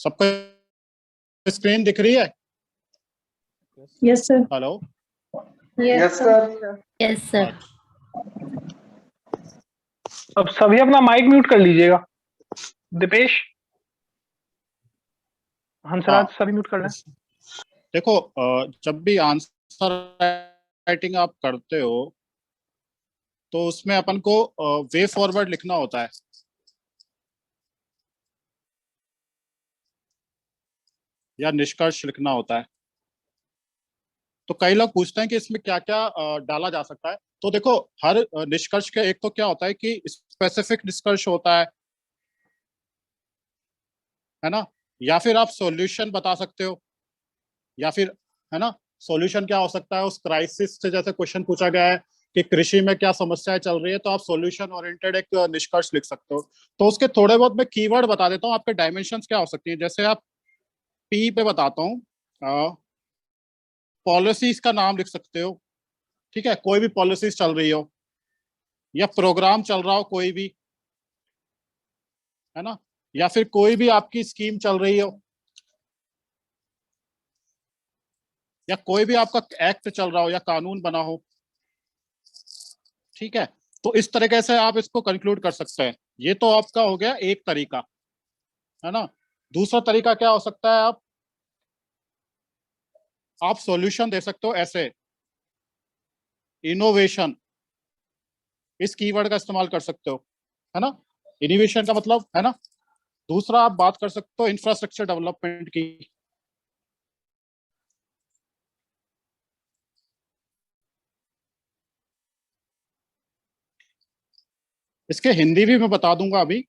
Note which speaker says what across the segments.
Speaker 1: सबको स्क्रीन दिख रही है?
Speaker 2: Yes sir.
Speaker 1: Hello.
Speaker 2: Yes sir.
Speaker 3: Yes sir.
Speaker 4: अब सभी अपना माइक म्यूट कर लीजिएगा। दीपेश, हंसराज, सभी म्यूट कर लें।
Speaker 1: देखो, जब भी आंसर राइटिंग आप करते हो तो उसमें अपन को वे फॉरवर्ड लिखना होता है। या निष्कर्ष लिखना होता है। तो कई लोग पूछते हैं कि इसमें क्या क्या डाला जा सकता है। तो देखो, हर निष्कर्ष के एक तो क्या होता है कि स्पेसिफिक निष्कर्ष होता है ना, या फिर आप सॉल्यूशन बता सकते हो, या फिर, है ना, सॉल्यूशन क्या हो सकता है उस क्राइसिस से। जैसे क्वेश्चन पूछा गया है कि कृषि में क्या समस्याएं चल रही है, तो आप सॉल्यूशन ओरिएंटेड एक निष्कर्ष लिख सकते हो। तो उसके थोड़े बहुत मैं कीवर्ड बता देता हूँ, आपके डायमेंशंस क्या हो सकती है। जैसे आप पी पे बताता हूँ, पॉलिसीज का नाम लिख सकते हो। ठीक है, कोई भी पॉलिसीज चल रही हो या प्रोग्राम चल रहा हो कोई भी, है ना, या फिर कोई भी आपकी स्कीम चल रही हो, या कोई भी आपका एक्ट चल रहा हो या कानून बना हो। ठीक है, तो इस तरीके से आप इसको कंक्लूड कर सकते हैं। ये तो आपका हो गया एक तरीका, है ना। दूसरा तरीका क्या हो सकता है, आप सॉल्यूशन दे सकते हो ऐसे, इनोवेशन, इस कीवर्ड का इस्तेमाल कर सकते हो, है ना। इनोवेशन का मतलब, है ना। दूसरा आप बात कर सकते हो इंफ्रास्ट्रक्चर डेवलपमेंट की। इसके हिंदी भी मैं बता दूंगा अभी।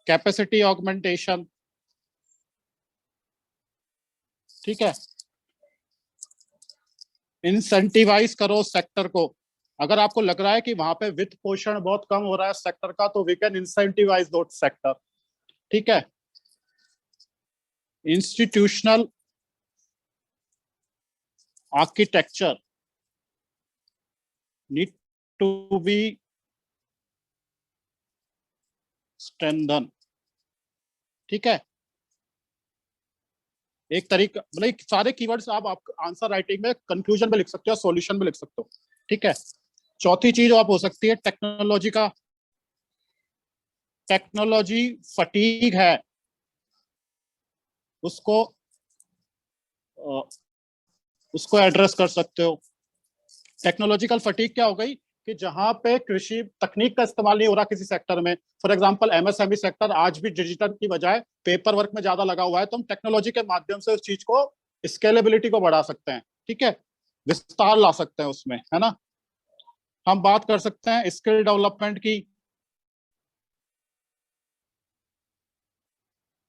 Speaker 1: कैपेसिटी ऑगमेंटेशन, ठीक है। इंसेंटिवाइज करो सेक्टर को। अगर आपको लग रहा है कि वहां पे वित्त पोषण बहुत कम हो रहा है सेक्टर का, तो we can incentivise that sector. ठीक है। Institutional architecture need to be strengthen. ठीक है, एक तरीका, मतलब सारे कीवर्ड्स आप आंसर राइटिंग में कंक्लूजन में लिख सकते हो, सॉल्यूशन में लिख सकते हो। ठीक है। चौथी चीज आप हो सकती है टेक्नोलॉजी का, टेक्नोलॉजी फटीग है, उसको उसको एड्रेस कर सकते हो। टेक्नोलॉजिकल फटीग क्या हो गई कि जहां पे कृषि तकनीक का इस्तेमाल नहीं हो रहा किसी सेक्टर में। फॉर एग्जांपल एमएसएमई सेक्टर आज भी डिजिटल की बजाय पेपर वर्क में ज्यादा लगा हुआ है, तो हम टेक्नोलॉजी के माध्यम से उस चीज को, स्केलेबिलिटी को बढ़ा सकते हैं। ठीक है, विस्तार ला सकते हैं उसमें, है ना। हम बात कर सकते हैं स्किल डेवलपमेंट की,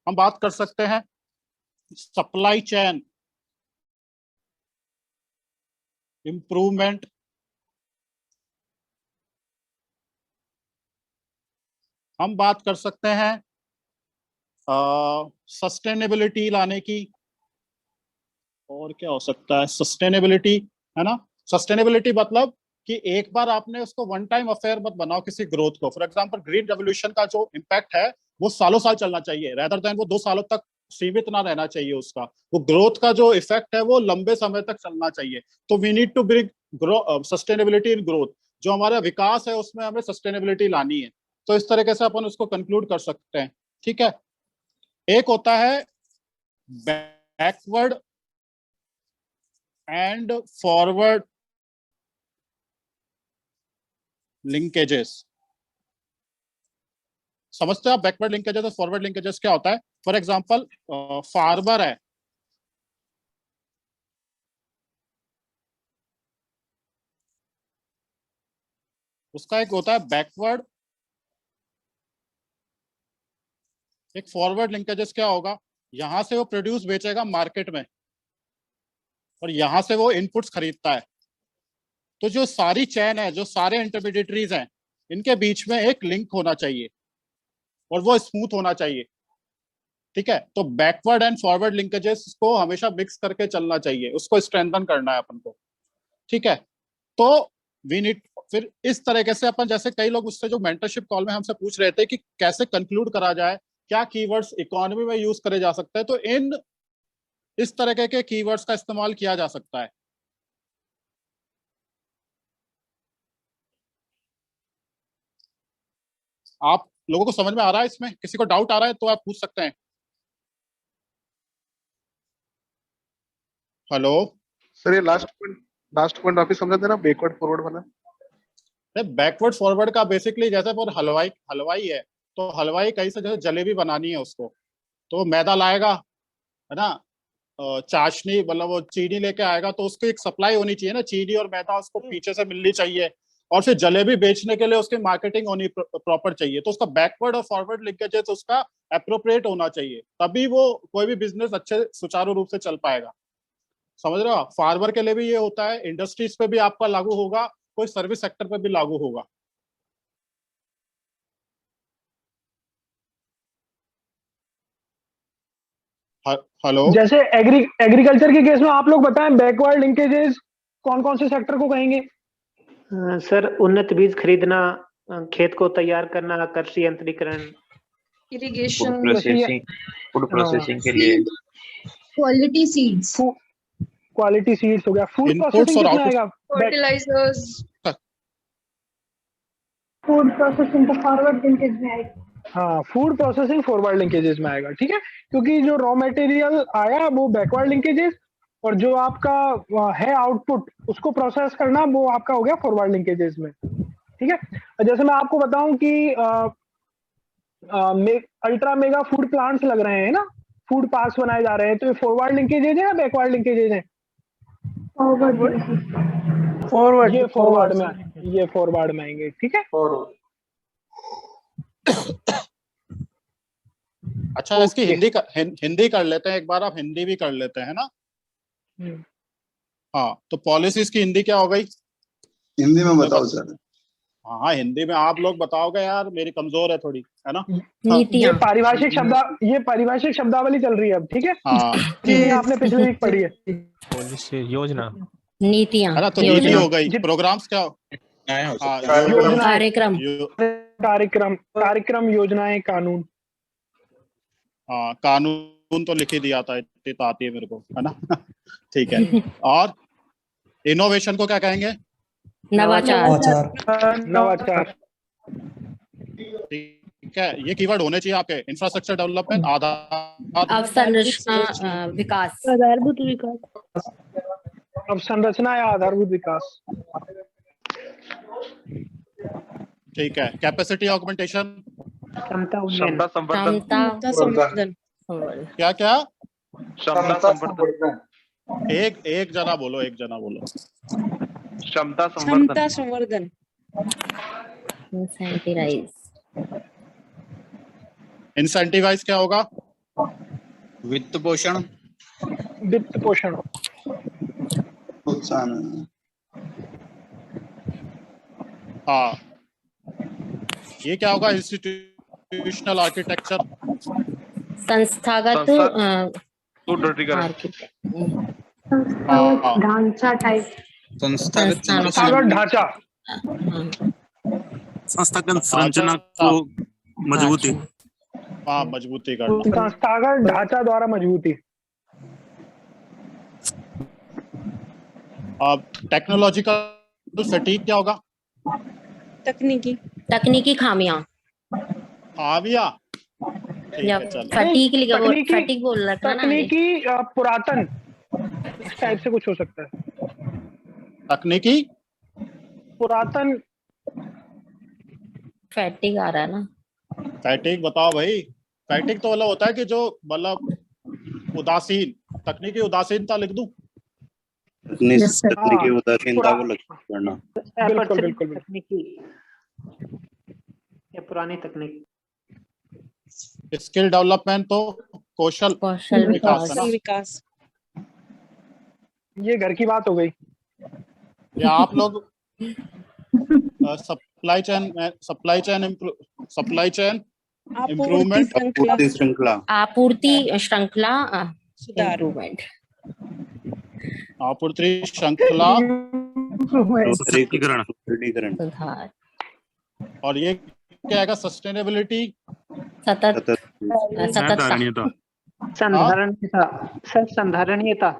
Speaker 1: हम बात कर सकते हैं सप्लाई चेन इंप्रूवमेंट, हम बात कर सकते हैं सस्टेनेबिलिटी लाने की। और क्या हो सकता है सस्टेनेबिलिटी, है ना। सस्टेनेबिलिटी मतलब कि एक बार आपने उसको वन टाइम अफेयर मत बनाओ किसी ग्रोथ को। फॉर एग्जांपल ग्रीन रेवोल्यूशन का जो इम्पैक्ट है वो सालों साल चलना चाहिए, रेदर देन वो 2 सालों तक सीमित ना रहना चाहिए उसका। वो ग्रोथ का जो इफेक्ट है वो लंबे समय तक चलना चाहिए। तो we need to bring sustainability in growth. जो हमारा विकास है उसमें हमें सस्टेनेबिलिटी लानी है। तो इस तरीके से अपन उसको कंक्लूड कर सकते हैं। ठीक है, एक होता है बैकवर्ड एंड फॉरवर्ड लिंकेजेस। समझते हो आप बैकवर्ड लिंकेजेस और फॉरवर्ड लिंकेजेस क्या होता है? फॉर एग्जांपल फार्मर है, उसका एक होता है बैकवर्ड, एक फॉरवर्ड लिंकेजेस क्या होगा, यहां से वो प्रोड्यूस बेचेगा मार्केट में और यहां से वो इनपुट्स खरीदता है। तो जो सारी चेन है, जो सारे इंटरमीडिएटरीज हैं, इनके बीच में एक लिंक होना चाहिए और वो स्मूथ होना चाहिए। ठीक है, तो बैकवर्ड एंड फॉरवर्ड लिंकेजेस को हमेशा मिक्स करके चलना चाहिए, उसको स्ट्रेंथन करना है अपन को। ठीक है, तो वी नीड, फिर इस तरीके से अपन, जैसे कई लोग उससे जो मेंटरशिप कॉल में हमसे पूछ रहे थे कि कैसे कंक्लूड करा जाए, क्या कीवर्ड्स इकोनॉमी में यूज करे जा सकते हैं, तो इन इस तरह के कीवर्ड्स का इस्तेमाल किया जा सकता है। आप लोगों को समझ में आ रहा है? इसमें किसी को डाउट आ रहा है तो आप पूछ सकते हैं। हेलो
Speaker 3: सर, ये लास्ट पॉइंट वापस समझा देना, बैकवर्ड फॉरवर्ड वाला।
Speaker 1: बैकवर्ड फॉरवर्ड का बेसिकली जैसे पर हलवाई है, तो हलवाई कहीं से जैसे जलेबी बनानी है उसको, तो मैदा लाएगा, है ना, चाशनी मतलब वो चीनी लेके आएगा, तो उसको एक सप्लाई होनी चाहिए ना, चीनी और मैदा उसको पीछे से मिलनी चाहिए, और फिर जलेबी बेचने के लिए उसकी मार्केटिंग होनी प्रॉपर चाहिए। तो उसका बैकवर्ड और फॉरवर्ड लिंकेज है, तो उसका अप्रोप्रिएट होना चाहिए, तभी वो कोई भी बिजनेस अच्छे सुचारू रूप से चल पाएगा। समझ रहे हो? फार्मर के लिए भी ये होता है, इंडस्ट्रीज पे भी आपका लागू होगा, कोई सर्विस सेक्टर पे भी लागू होगा। हेलो,
Speaker 4: जैसे एग्रीकल्चर के केस में आप लोग बताएं बैकवर्ड लिंकेजेस कौन कौन से सेक्टर को कहेंगे?
Speaker 5: सर, उन्नत बीज खरीदना, खेत को तैयार करना, कृषि यंत्रीकरण,
Speaker 2: इरिगेशन,
Speaker 6: फूड प्रोसेसिंग के लिए
Speaker 2: क्वालिटी सीड्स,
Speaker 4: क्वालिटी सीड्स हो गया। फूड
Speaker 1: Inputs
Speaker 4: प्रोसेसिंग
Speaker 1: और
Speaker 4: किसमें आएगा?
Speaker 2: फर्टिलाइजर्स, फूड प्रोसेसिंग तो फॉरवर्ड लिंकेज में आएगा।
Speaker 4: हाँ, फूड प्रोसेसिंग फॉरवर्ड लिंकेजेस में आएगा, ठीक है, क्योंकि जो रॉ मटेरियल आया वो बैकवर्ड लिंकेजेस, और जो आपका है आउटपुट उसको प्रोसेस करना वो आपका हो गया फॉरवर्ड लिंकेजेस में, ठीक है। जैसे मैं आपको बताऊं कि अल्ट्रा मेगा फूड प्लांट्स लग रहे हैं ना, फूड पार्क्स बनाए जा रहे हैं, तो ये फॉरवर्ड लिंकेजेज है या बैकवर्ड लिंकेजेज है?
Speaker 2: फॉरवर्ड,
Speaker 4: ये फॉरवर्ड में आएंगे, ठीक है।
Speaker 1: अच्छा इसकी हिंदी कर लेते हैं एक बार, आप हिंदी भी कर लेते हैं ना। हाँ, तो पॉलिसीज की हिंदी क्या हो गई?
Speaker 7: हिंदी में बताओ सर।
Speaker 1: हाँ, हिंदी में आप लोग बताओगे यार, मेरी कमजोर है थोड़ी, है ना।
Speaker 4: ये पारिभाषिक शब्दावली चल रही है अब, ठीक है।
Speaker 1: हाँ,
Speaker 4: ये आपने पिछले वीक पढ़ी है।
Speaker 6: पॉलिसी, योजना,
Speaker 8: नीतियां,
Speaker 1: है ना, तो नीति हो गई। प्रोग्राम्स क्या?
Speaker 4: कार्यक्रम, योजनाएं, कानून।
Speaker 1: हाँ, कानून तो लिख ही दिया था, इतनी तो आती है मेरे को, है ना। ठीक है। और इनोवेशन को क्या कहेंगे?
Speaker 4: नवाचार।
Speaker 1: ठीक है, ये कीवर्ड होने चाहिए आपके। इंफ्रास्ट्रक्चर डेवलपमेंट,
Speaker 8: अवसंरचना विकास,
Speaker 4: अवसंरचना या आधारभूत विकास।
Speaker 1: ठीक है। कैपेसिटी ऑगमेंटेशन,
Speaker 5: क्षमता
Speaker 8: संवर्धन,
Speaker 1: क्या क्या?
Speaker 3: क्षमता संवर्धन।
Speaker 1: एक जना बोलो,
Speaker 3: क्षमता संवर्धन।
Speaker 1: इंसेंटिवाइज क्या होगा?
Speaker 7: वित्त पोषण, प्रोत्साहन।
Speaker 1: हाँ, ये क्या होगा? इंस्टीट्यूशनल आर्किटेक्चर,
Speaker 8: संस्थागत
Speaker 2: ढांचा टाइप,
Speaker 7: संस्थागत
Speaker 4: ढांचा,
Speaker 7: संस्थागत संरचना को मजबूती।
Speaker 1: हाँ, मजबूती करना,
Speaker 4: संस्थागत ढांचा द्वारा मजबूती।
Speaker 1: अब टेक्नोलॉजिकल फटीग क्या होगा?
Speaker 8: तकनीकी खामियां, फटीग बोल रखा ना।
Speaker 4: तकनीकी पुरातन, इस टाइप से कुछ हो सकता है।
Speaker 1: तकनीकी
Speaker 4: पुरातन,
Speaker 8: फैटिग आ रहा है ना।
Speaker 1: फैटिग बताओ भाई। फैटिग तो मतलब होता है कि जो मतलब उदासीन, तकनीकी उदासीनता लिख दूं?
Speaker 7: तकनीकी उदासीनता को करना।
Speaker 4: बिल्कुल।
Speaker 5: तकनीकी या पुरानी तकनीक।
Speaker 1: स्किल डेवलपमेंट तो कौशल
Speaker 8: विकास।
Speaker 4: ये घर की बात हो गई।
Speaker 1: या आप लोग सप्लाई चेन इम्प्रूवमेंट,
Speaker 8: आपूर्ति श्रृंखला इम्प्रूवमेंट,
Speaker 1: आपूर्ति श्रृंखला
Speaker 7: सुदृढ़ीकरण।
Speaker 8: सुधार।
Speaker 1: और ये क्या आएगा? सस्टेनेबिलिटी,
Speaker 8: सतत सततता
Speaker 7: धारणीयता।
Speaker 5: संधारणीयता सर, संधारणीयता।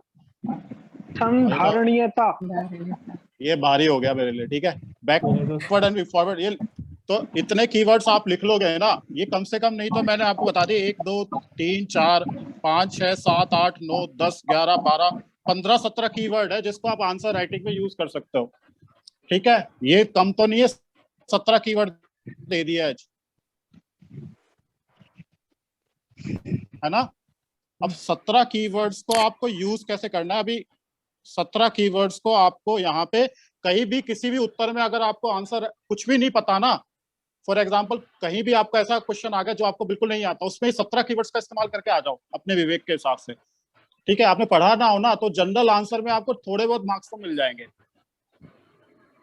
Speaker 4: संधारणीयता।
Speaker 1: ये भारी हो गया मेरे लिए, ठीक है। बैकवर्ड एंड फॉरवर्ड, ये तो इतने कीवर्ड्स आप लिख लोगे ना, ये कम से कम नहीं तो मैंने आपको बता दी 1 2 3 4 5 6 7 8 9 10 11 12 15 17 कीवर्ड है जिसको आप आंसर राइटिंग में यूज कर सकते हो, ठीक है। ये कम तो नहीं है, 17 कीवर्ड दे दिया आज, है ना। अब 17 कीवर्ड्स को आपको यूज कैसे करना है? अभी 17 कीवर्ड्स को आपको यहाँ पे कहीं भी किसी भी उत्तर में अगर आपको आंसर कुछ भी नहीं पता ना, फॉर एग्जाम्पल कहीं भी आपका ऐसा क्वेश्चन आ गया जो आपको बिल्कुल नहीं आता, उसमें 17 कीवर्ड्स का इस्तेमाल करके आ जाओ अपने विवेक के हिसाब से, ठीक है। आपने पढ़ा ना हो ना तो जनरल आंसर में आपको थोड़े बहुत मार्क्स तो मिल जाएंगे।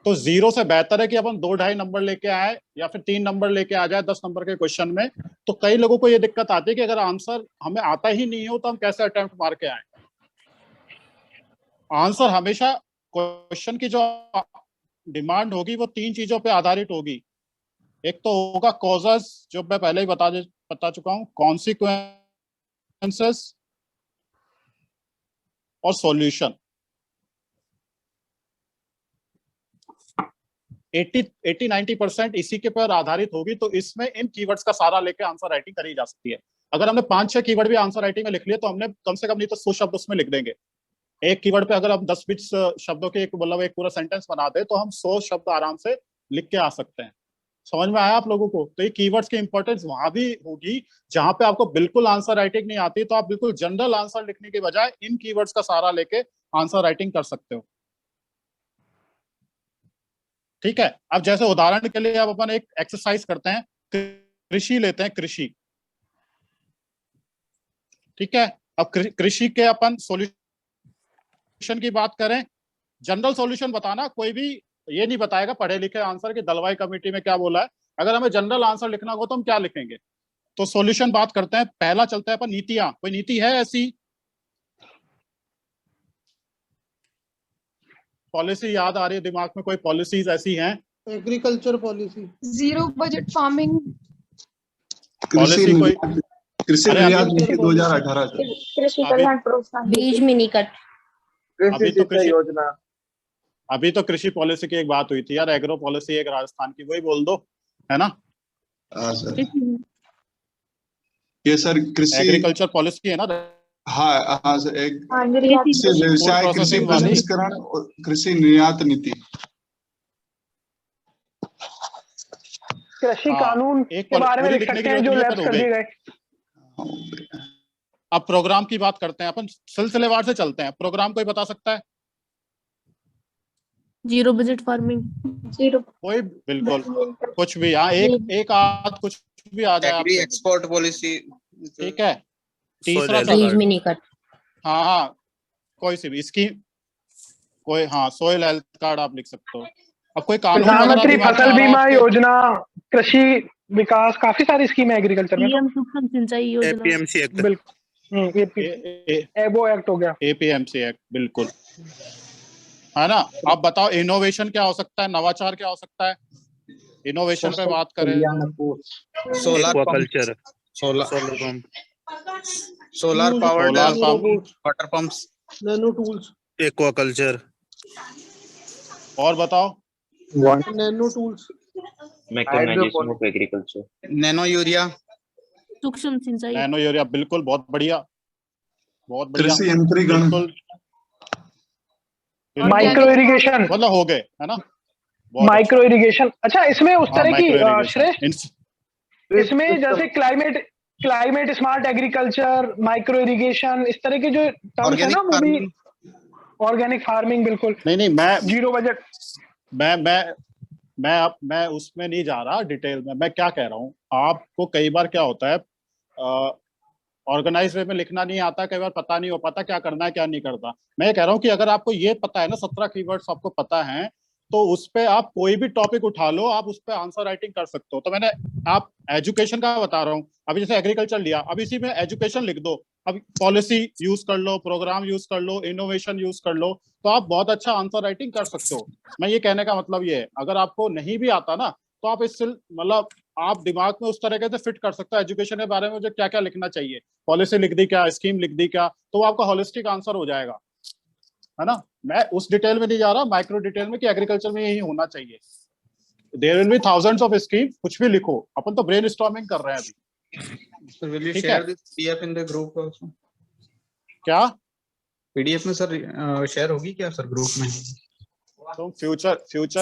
Speaker 1: तो 0 से बेहतर है कि अपन 2-2.5 नंबर लेके आए या फिर 3 नंबर लेके आ जाए 10 नंबर के क्वेश्चन में। तो कई लोगों को ये दिक्कत आती है कि अगर आंसर हमें आता ही नहीं हो तो हम कैसे अटेम्प्ट मार के आए। आंसर हमेशा क्वेश्चन की जो डिमांड होगी वो 3 चीजों पे आधारित होगी। एक तो होगा कॉजेस, जो मैं पहले ही बता चुका हूं, कॉन्सिक्वेंसेस और सॉल्यूशन। 80-90% इसी के पर आधारित होगी। तो इसमें इन कीवर्ड्स का सारा लेके आंसर राइटिंग करी जा सकती है। अगर हमने 5-6 कीवर्ड भी आंसर राइटिंग में लिख लिए तो हमने कम से कम नहीं तो 100 शब्द उसमें लिख देंगे। एक कीवर्ड पे अगर हम 10-20 शब्दों के एक पूरा सेंटेंस बना दे तो हम 100 शब्द आराम से लिख के आ सकते हैं। समझ में आया आप लोगों को? तो ये कीवर्ड्स की इंपॉर्टेंस वहां भी होगी जहां पे आपको बिल्कुल आंसर राइटिंग नहीं आती, तो आप बिल्कुल जनरल आंसर लिखने के बजाय इन कीवर्ड्स का सहारा लेके आंसर राइटिंग कर सकते हो, ठीक है। अब जैसे उदाहरण के लिए अब अपन एक एक्सरसाइज करते हैं, कृषि लेते हैं, कृषि, ठीक है। अब कृषि के अपन सॉल्यूशन की बात करें, जनरल सॉल्यूशन बताना, कोई भी ये नहीं बताएगा पढ़े लिखे आंसर की दलवाई कमेटी में क्या बोला है। अगर हमें जनरल आंसर लिखना हो तो हम क्या लिखेंगे? तो सॉल्यूशन बात करते हैं। पहला चलता है अपन नीतियां। कोई नीति है ऐसी? पॉलिसी याद आ रही है दिमाग में? कोई पॉलिसीज ऐसी हैं?
Speaker 2: Agriculture policy, zero budget farming,
Speaker 1: policy कोई?
Speaker 9: कृषि
Speaker 1: अरे
Speaker 9: निर्यात
Speaker 1: अभी
Speaker 9: नीति 2018।
Speaker 2: कृषि कल्याण प्रोत्साहन,
Speaker 8: बीज मिनीकट,
Speaker 1: अभी तो कृषि योजना, अभी तो कृषि पॉलिसी की एक बात हुई थी यार, एग्रो पॉलिसी एक राजस्थान की, वही बोल दो, है ना।
Speaker 9: सर ये सर कृषि
Speaker 1: एग्रीकल्चर पॉलिसी है ना।
Speaker 9: हाँ हाँ सर, एक
Speaker 2: कृषि
Speaker 9: व्यवसाय, कृषि प्रसंस्करण और कृषि निर्यात नीति।
Speaker 4: कृषि कानून के बारे में लिख सकते हैं जो लैप्स कर दिए गए।
Speaker 1: अब प्रोग्राम की बात करते हैं अपन, सिलसिलेवार से चलते हैं। प्रोग्राम कोई बता सकता है?
Speaker 2: जीरो बजट फार्मिंग, जीरो
Speaker 1: कोई? बिल्कुल कुछ भी, हाँ एक आध कुछ भी आ जाए।
Speaker 7: एग्री एक्सपोर्ट पॉलिसी,
Speaker 1: ठीक है। तीसरा
Speaker 8: बीज मिनीकट,
Speaker 1: हाँ हाँ कोई सी भी इसकी कोई, हाँ सोइल हेल्थ कार्ड आप लिख सकते हो। अब कोई कानून,
Speaker 4: प्रधानमंत्री फसल बीमा योजना, कृषि विकास, काफी सारी स्कीम है एग्रीकल्चर में।
Speaker 2: पीएम सूक्ष्म सिंचाई योजना,
Speaker 7: एपीएमसी एक्ट,
Speaker 4: बिल्कुल एबो एक्ट हो गया,
Speaker 1: एपीएमसी एक्ट, बिल्कुल, है ना। आप बताओ इनोवेशन क्या हो सकता है, नवाचार क्या हो सकता है? इनोवेशन पे बात करें,
Speaker 7: solar culture, solar powered water pumps,
Speaker 2: nano tools,
Speaker 7: aquaculture,
Speaker 1: और बताओ।
Speaker 2: Nano tools,
Speaker 6: mechanisation of agriculture,
Speaker 7: nano urea,
Speaker 2: सूक्ष्म सिंचाई,
Speaker 1: नैनो यूरिया, बिल्कुल, बहुत बढ़िया, बहुत बढ़िया,
Speaker 9: कृषि यंत्रीकरण,
Speaker 1: बिल्कुल,
Speaker 4: माइक्रो इरिगेशन,
Speaker 1: मतलब हो गए, है ना।
Speaker 4: Micro irrigation. अच्छा, इसमें उस तरह की श्रेष्ठ, इसमें जैसे climate smart agriculture, micro irrigation, इस तरह के जो टर्म्स है ना, वो भी ऑर्गेनिक फार्मिंग, बिल्कुल।
Speaker 1: नहीं मैं
Speaker 4: जीरो बजट,
Speaker 1: मैं उसमें नहीं जा रहा डिटेल में। मैं क्या कह रहा हूँ, आपको कई बार क्या होता है, ऑर्गेनाइज वे में लिखना नहीं आता, कई बार पता नहीं हो पाता क्या करना है क्या नहीं करता। मैं कह रहा हूँ कि अगर आपको ये पता है ना, 17 कीवर्ड्स आपको पता है, तो उस पे आप कोई भी टॉपिक उठा लो, आप उस पे आंसर राइटिंग कर सकते हो। तो मैंने आप एजुकेशन का बता रहा हूँ, अभी जैसे एग्रीकल्चर लिया, अब इसी में एजुकेशन लिख दो, अब पॉलिसी यूज कर लो, प्रोग्राम यूज कर लो, इनोवेशन यूज कर लो, तो आप बहुत अच्छा आंसर राइटिंग कर सकते हो। मैं ये कहने का मतलब ये है, अगर आपको नहीं भी आता ना, तो आप इससे मतलब आप दिमाग में उस तरीके से फिट कर सकते हो एजुकेशन के बारे में मुझे क्या क्या लिखना चाहिए, पॉलिसी लिख दी क्या, स्कीम लिख दी क्या, तो वो आपका होलिस्टिक आंसर हो जाएगा, है ना। मैं उस डिटेल में नहीं जा रहा, माइक्रो डिटेल में कि एग्रीकल्चर में यही होना चाहिए। There will be thousands of scheme, कुछ भी लिखो, अपन तो ब्रेनस्टॉर्मिंग कर रहे हैं अभी।
Speaker 7: सर विल यू
Speaker 1: ठीक
Speaker 7: शेयर
Speaker 1: है।
Speaker 7: This PDF in the group also?
Speaker 1: क्या
Speaker 7: पीडीएफ में सर शेयर होगी क्या सर ग्रुप में?
Speaker 1: तुम फ्यूचर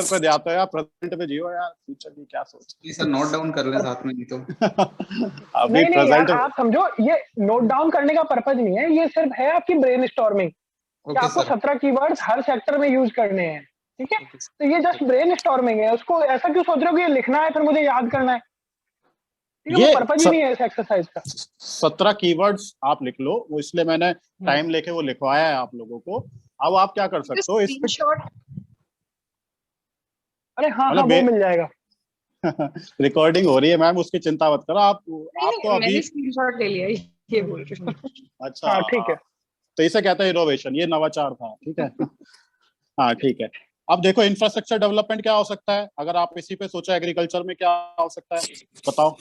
Speaker 1: पे जाते हो या प्रेजेंट में जियो यार, फ्यूचर की क्या सोच।
Speaker 7: प्लीज सर नोट डाउन कर लें साथ में, नहीं तो
Speaker 1: अभी
Speaker 4: नहीं नहीं यार,
Speaker 1: प्रेजेंट
Speaker 4: आप समझो ये नोट डाउन करने का पर्पज नहीं है, ये सिर्फ है आपकी ब्रेनस्टॉर्मिंग कि
Speaker 7: ओके
Speaker 4: आपको
Speaker 7: सर
Speaker 4: 17 कीवर्ड्स हर सेक्टर में यूज करने हैं, ठीक है। तो ये जस्ट ब्रेनस्टॉर्मिंग है, उसको ऐसा क्यों सोच रहे हो कि ये लिखना है फिर मुझे याद करना है, ठीक है।
Speaker 1: ये
Speaker 4: वो पर्पज ही नहीं है इस एक्सरसाइज का।
Speaker 1: 17 कीवर्ड्स आप लिख लो, वो इसलिए मैंने टाइम लेके वो लिखवाया है आप लोगों को। अब आप क्या कर सकते हो इस पे,
Speaker 2: स्क्रीनशॉट
Speaker 4: अरे हाँ
Speaker 1: मतलब
Speaker 4: हाँ, वो मिल जाएगा।
Speaker 1: रिकॉर्डिंग हो रही है मैम, उसकी चिंता मत करो आप तो अभी।
Speaker 2: मैंने स्क्रीनशॉट ले लिया, ये बोल रही हूँ।
Speaker 1: अच्छा
Speaker 4: हाँ ठीक है।
Speaker 1: तो इसे कहते हैं इनोवेशन, ये नवाचार था, ठीक है। हाँ ठीक है। अब देखो इंफ्रास्ट्रक्चर डेवलपमेंट क्या हो सकता है, अगर आप इसी पे सोचो एग्रीकल्चर में क्या हो सकता है, बताओ।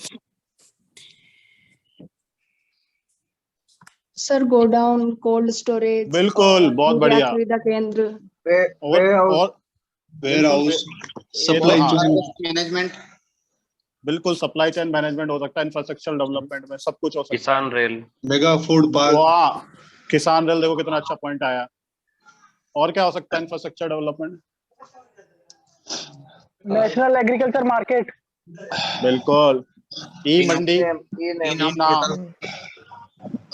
Speaker 2: सर गोडाउन, कोल्ड स्टोरेज,
Speaker 1: बिल्कुल, बहुत बढ़िया।
Speaker 2: खरीदा केंद्र,
Speaker 1: और
Speaker 9: वेयर हाउस,
Speaker 1: ये तो
Speaker 9: सप्लाई
Speaker 1: हाँ,
Speaker 9: चेन,
Speaker 7: मैनेजमेंट,
Speaker 1: बिल्कुल सप्लाई चेन मैनेजमेंट हो सकता है इंफ्रास्ट्रक्चर डेवलपमेंट में, सब कुछ हो सकता है।
Speaker 6: किसान रेल,
Speaker 9: मेगा फूड पार्क,
Speaker 1: वाह, किसान रेल, देखो कितना अच्छा पॉइंट आया। और क्या हो सकता है infrastructure development?
Speaker 4: National agriculture market,
Speaker 1: बिल्कुल, ई मंडी,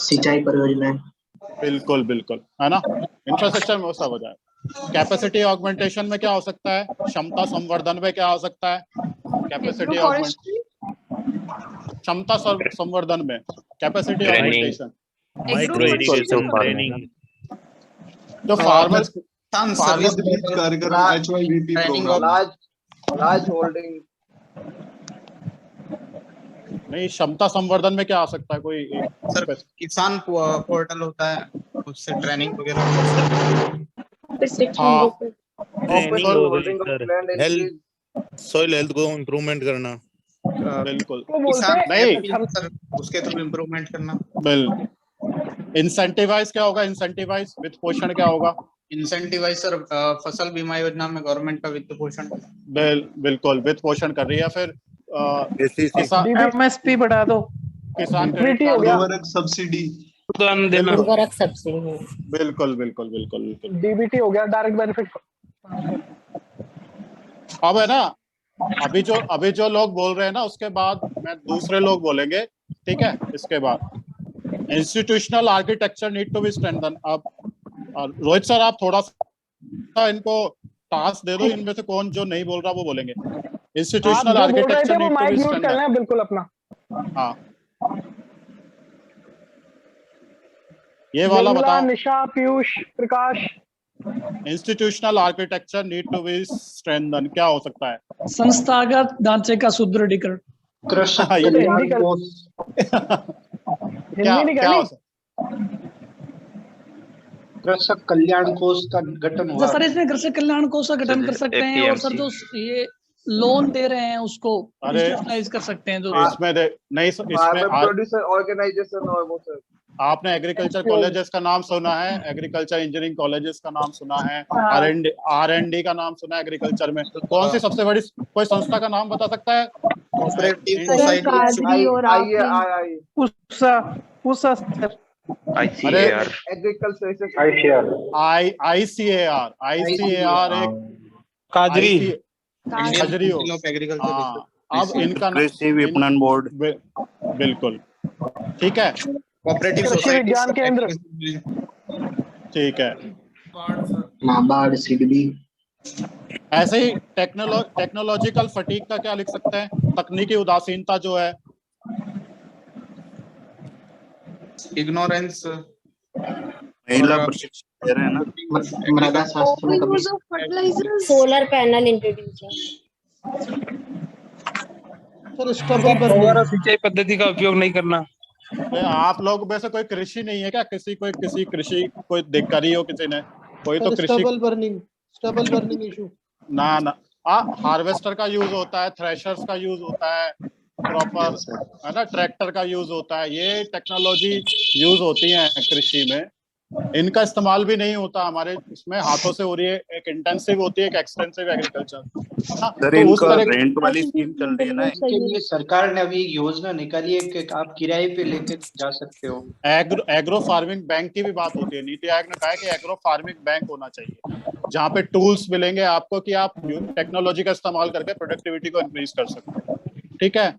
Speaker 5: सिंचाई परियोजना,
Speaker 1: बिल्कुल बिल्कुल, है ना। इंफ्रास्ट्रक्चर में वो सब हो जाए। कैपेसिटी ऑगमेंटेशन में क्या हो सकता है, क्षमता संवर्धन में क्या हो सकता है, कैपेसिटी ऑगमेंट, क्षमता संवर्धन में capacity augmentation,
Speaker 7: micro irrigation training,
Speaker 1: जो फार्मर्स
Speaker 9: सर्विस बीज कार्यक्रम, HYVP प्रोग्राम,
Speaker 5: लार्ज होल्डिंग,
Speaker 1: नहीं, क्षमता संवर्धन में क्या आ सकता है कोई
Speaker 7: सर किसान पोर्टल होता है, उससे ट्रेनिंग वगैरह।
Speaker 1: हाँ,
Speaker 7: सॉइल हेल्थ को इम्प्रूवमेंट करना,
Speaker 1: बिल्कुल,
Speaker 4: वो बोलते हैं
Speaker 1: नहीं
Speaker 7: सर उसके थ्रू इम्प्रूवमेंट करना।
Speaker 1: इंसेंटिवाइज क्या होगा, इंसेंटिवाइज वित्त पोषण क्या होगा?
Speaker 7: इंसेंटिवाइज सर फसल बीमा योजना में गवर्नमेंट का वित्त पोषण,
Speaker 1: बिल्कुल वित्त पोषण कर रही है। फिर
Speaker 4: MSP बढ़ा दो,
Speaker 1: किसान
Speaker 4: क्रेडिट हो गया,
Speaker 9: उर्वरक सब्सिडी,
Speaker 8: उर्वरक सब्सिडी,
Speaker 1: बिल्कुल बिल्कुल बिल्कुल बिल्कुल।
Speaker 4: DBT हो गया, डायरेक्ट बेनिफिट।
Speaker 1: अब है ना, अभी जो लोग बोल रहे हैं ना, उसके बाद मैं दूसरे लोग बोलेंगे, ठीक है। इसके बाद institutional architecture need to be strengthen. अब रोहित सर आप थोड़ा सा इनको टास्क दे दो, इनमें से कौन जो नहीं बोल रहा वो बोलेंगे। Institutional architecture need to be strengthen,
Speaker 4: बिल्कुल अपना।
Speaker 1: हाँ ये वाला बताओ।
Speaker 4: Nisha, Piyush, Prakash,
Speaker 1: institutional architecture need to be strengthen क्या हो सकता है?
Speaker 10: संस्थागत ढांचे का सुदृढ़ीकरण,
Speaker 1: कृषक
Speaker 5: कल्याण कोष का गठन हुआ।
Speaker 10: सर इसमें कृषक कल्याण कोष का गठन कर सकते हैं, और सर जो ये लोन दे रहे हैं उसको इंस्टीट्यूशनलाइज कर सकते हैं। जो
Speaker 1: इसमें नहीं, इसमें
Speaker 5: प्रोड्यूसर ऑर्गेनाइजेशन और वो सर,
Speaker 1: आपने एग्रीकल्चर कॉलेजेस का नाम सुना है, एग्रीकल्चर इंजीनियरिंग कॉलेजेस का नाम सुना है, R&D का नाम सुना है एग्रीकल्चर में। कौन सी सबसे बड़ी कोई संस्था का नाम बता सकता है?
Speaker 6: ICAR,
Speaker 1: ICAR एक काजरी हो। अब इनका
Speaker 7: कृषि विपणन बोर्ड,
Speaker 1: बिल्कुल ठीक है,
Speaker 7: कोऑपरेटिव
Speaker 4: कृषि विज्ञान केंद्र,
Speaker 1: ठीक है।
Speaker 5: नाबार्ड, सिडबी।
Speaker 1: ऐसे ही टेक्नोलॉजिकल फटीग का क्या लिख सकते हैं, तकनीकी उदासीनता जो है,
Speaker 7: इग्नोरेंस,
Speaker 6: महिला प्रशिक्षण दे रहे हैं ना,
Speaker 5: मृदा शास्त्र में कभी
Speaker 8: सोलर पैनल इंट्रोड्यूसिंग,
Speaker 10: सिंचाई पद्धति का उपयोग नहीं करना।
Speaker 1: आप लोग में से कोई कृषि नहीं है क्या? किसी कृषि कोई करी हो किसी ने? कोई तो कृषि
Speaker 10: स्टबल बर्निंग इशू
Speaker 1: ना हार्वेस्टर का यूज होता है, थ्रेशर्स का यूज होता है, प्रॉपर, है ना, ट्रैक्टर का यूज होता है, ये टेक्नोलॉजी यूज होती है कृषि में। इनका इस्तेमाल भी नहीं होता हमारे इसमें, हाथों से हो रही है, एक इंटेंसिव होती है, एक एक्सटेंसिव एग्रीकल्चर।
Speaker 6: सर
Speaker 1: तो उस
Speaker 6: इनका
Speaker 1: तरह
Speaker 6: रेंट वाली स्कीम चल रही है ना,
Speaker 11: के लिए सरकार ने अभी योजना निकाली है कि आप किराए पे लेके जा सकते हो।
Speaker 1: एग्रो फार्मिंग बैंक की भी बात होती है। नीति आयोग ने कहा है कि एग्रो फार्मिंग बैंक होना चाहिए, जहाँ पे टूल्स मिलेंगे आपको कि आप टेक्नोलॉजी का इस्तेमाल करके प्रोडक्टिविटी को इंक्रीज कर सकते हो। ठीक है,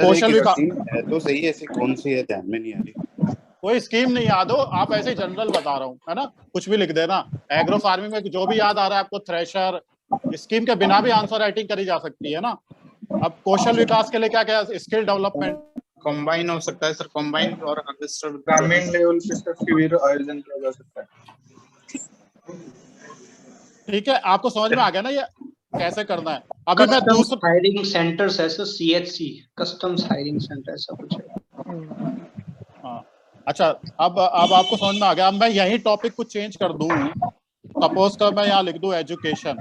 Speaker 1: कौशल विकास
Speaker 6: है तो सही है, ऐसी कौन सी है ध्यान में नहीं आ रही।
Speaker 1: कोई स्कीम नहीं याद हो, आप ऐसे ही जनरल बता रहा हूँ, है ना, कुछ भी लिख देना। एग्रो फार्मिंग में जो भी याद आ रहा है आपको, थ्रेशर, स्कीम के बिना भी आंसर राइटिंग करी जा सकती है ना। अब कौशल विकास के लिए क्या क्या, स्किल डेवलपमेंट,
Speaker 7: कंबाइन हो सकता है सर, कंबाइन और हार्वेस्टर।
Speaker 3: ग्रामीण लेवल पे सर शिविर आयोजन किया जा सकता है।
Speaker 1: ठीक है, आपको समझ में आ गया ना ये कैसे करना है। अभी मैं दूसरा
Speaker 11: हायरिंग सेंटर्स ऐसा CHC, कस्टम्स हायरिंग सेंटर ऐसा कुछ है।
Speaker 1: हाँ, अच्छा, अब आपको समझ में आ गया। अब मैं यही टॉपिक को चेंज कर दूं, सपोज कर मैं यहाँ लिख दूं एजुकेशन।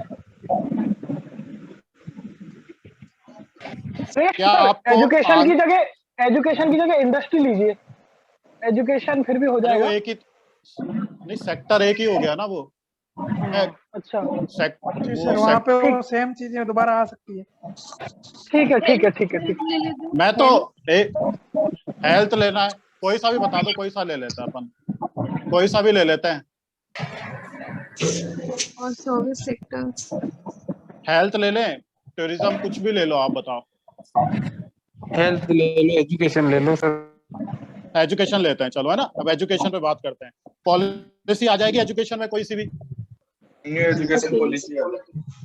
Speaker 1: क्या आपको
Speaker 4: एजुकेशन की जगह इंडस्ट्री लीजिए, एजुकेशन फिर भी हो जाएगा।
Speaker 1: एक ही नहीं, सेक्टर एक ही हो गया ना वो।
Speaker 4: अच्छा,
Speaker 10: वहाँ पे वो सेम चीजें दोबारा आ सकती है।
Speaker 4: ठीक है।
Speaker 1: मैं तो हेल्थ लेना है, कोई सा भी बता दो, कोई सा ले लेते हैं अपन, कोई सा भी ले लेते हैं।
Speaker 2: और सर्विस सेक्टर,
Speaker 1: हेल्थ ले लें, टूरिज्म, कुछ भी ले लो, आप बताओ।
Speaker 3: हेल्थ ले लो, एजुकेशन ले लो सर।
Speaker 1: एजुकेशन लेते हैं, चलो, है ना। अब एजुकेशन पे बात करते हैं। पॉलिसी आ जाएगी एजुकेशन में कोई सी भी।
Speaker 3: न्यू एजुकेशन पॉलिसी,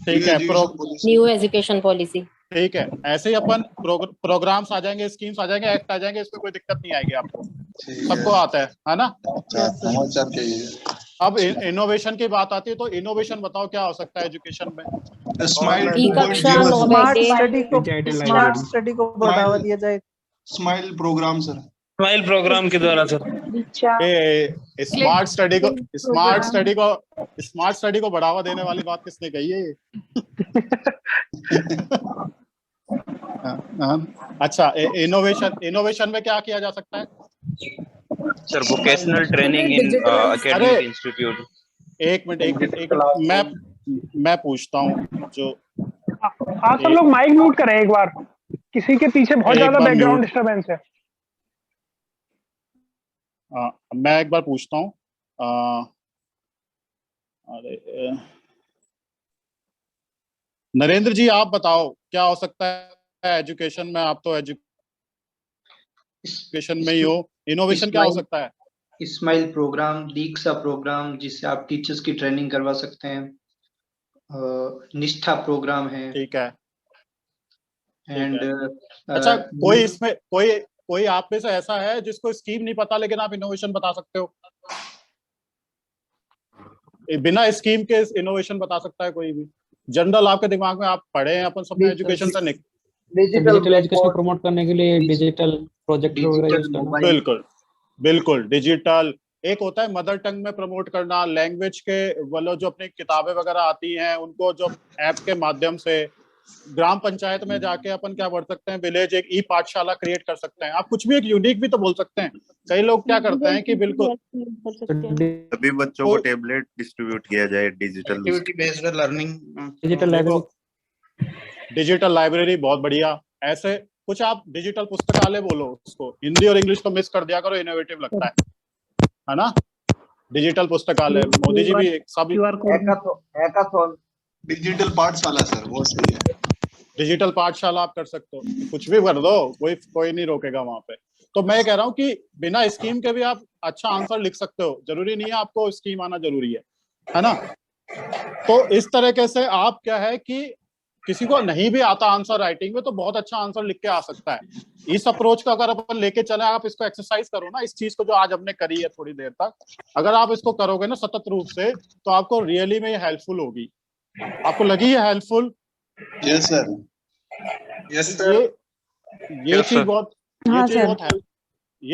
Speaker 1: ठीक है,
Speaker 8: न्यू एजुकेशन पॉलिसी,
Speaker 1: ठीक है। ऐसे ही अपन प्रोग्राम्स आ जाएंगे, स्कीम्स आ जाएंगे, एक्ट आ जाएंगे, इसमें कोई दिक्कत नहीं आएगी आपको, सबको आता है ना।
Speaker 9: समाचार के
Speaker 1: अब इनोवेशन की बात आती है, तो इनोवेशन बताओ क्या हो सकता है एजुकेशन में।
Speaker 9: स्माइल
Speaker 10: स्मार्ट स्टडी को बढ़ावा दिया जाए।
Speaker 9: Smile programme sir,
Speaker 12: smile programme के द्वारा सर।
Speaker 1: स्मार्ट स्टडी को बढ़ावा देने वाली बात किसने कही है? अच्छा, इनोवेशन में क्या किया जा सकता है
Speaker 12: sir? Vocational training in academic institute.
Speaker 1: एक मिनट, मैं पूछता हूँ जो
Speaker 4: आप सब लोग माइक म्यूट करें एक बार, किसी के पीछे बहुत ज्यादा बैकग्राउंड डिस्टरबेंस है।
Speaker 1: मैं एक बार पूछता हूँ, नरेंद्र जी आप बताओ क्या हो सकता है एजुकेशन में? आप तो एजुकेशन में ही हो, इनोवेशन क्या हो सकता है?
Speaker 11: स्माइल प्रोग्राम, दीक्षा प्रोग्राम जिससे आप टीचर्स की ट्रेनिंग करवा सकते हैं, निष्ठा प्रोग्राम है।
Speaker 1: ठीक है,
Speaker 11: एंड
Speaker 1: अच्छा, कोई इसमें कोई आप में से ऐसा है जिसको स्कीम नहीं पता लेकिन आप इनोवेशन बता सकते हो? बिना स्कीम के इनोवेशन बता सकता है कोई भी? जनरल आपके दिमाग में, आप पढ़े हैं, अपन सबने एजुकेशन से
Speaker 13: डिजिटल एजुकेशन प्रमोट करने के लिए डिजिटल प्रोजेक्ट वगैरह।
Speaker 1: बिल्कुल डिजिटल। एक होता है मदर टंग में प्रमोट करना, लैंग्वेज के वालों जो अपनी किताबें वगैरह आती हैं उनको जो ऐप के माध्यम से, ग्राम पंचायत में जाके अपन क्या बढ़ सकते हैं, विलेज एक ई पाठशाला क्रिएट कर सकते हैं। आप कुछ भी एक यूनिक भी तो बोल सकते हैं। कई लोग क्या करते हैं कि बिल्कुल
Speaker 6: सभी बच्चों को टेबलेट डिस्ट्रीब्यूट किया जाए, digital
Speaker 7: based learning,
Speaker 1: digital library, बहुत बढ़िया। ऐसे कुछ आप डिजिटल पुस्तकालय बोलो उसको, हिंदी और इंग्लिश को मिक्स कर दिया करो, इनोवेटिव लगता है ना। डिजिटल पुस्तकालय, मोदी जी भी सब।
Speaker 9: डिजिटल पाठशाला सर, वो सही है।
Speaker 1: डिजिटल पाठशाला आप कर सकते हो, कुछ भी कर दो, कोई नहीं रोकेगा वहां पे। तो मैं कह रहा हूँ कि बिना स्कीम के भी आप अच्छा आंसर लिख सकते हो, जरूरी नहीं है आपको स्कीम आना जरूरी है ना। तो इस तरीके से आप क्या है कि किसी को नहीं भी आता आंसर राइटिंग में तो बहुत अच्छा आंसर लिख के आ सकता है। इस अप्रोच का अगर अपन लेके चले, आप इसको एक्सरसाइज करो ना, इस चीज को जो आज हमने करी है थोड़ी देर तक, अगर आप इसको करोगे ना सतत रूप से, तो आपको रियली में ये हेल्पफुल होगी। आपको लगी है helpful?
Speaker 9: Yes sir, yes sir.
Speaker 1: ये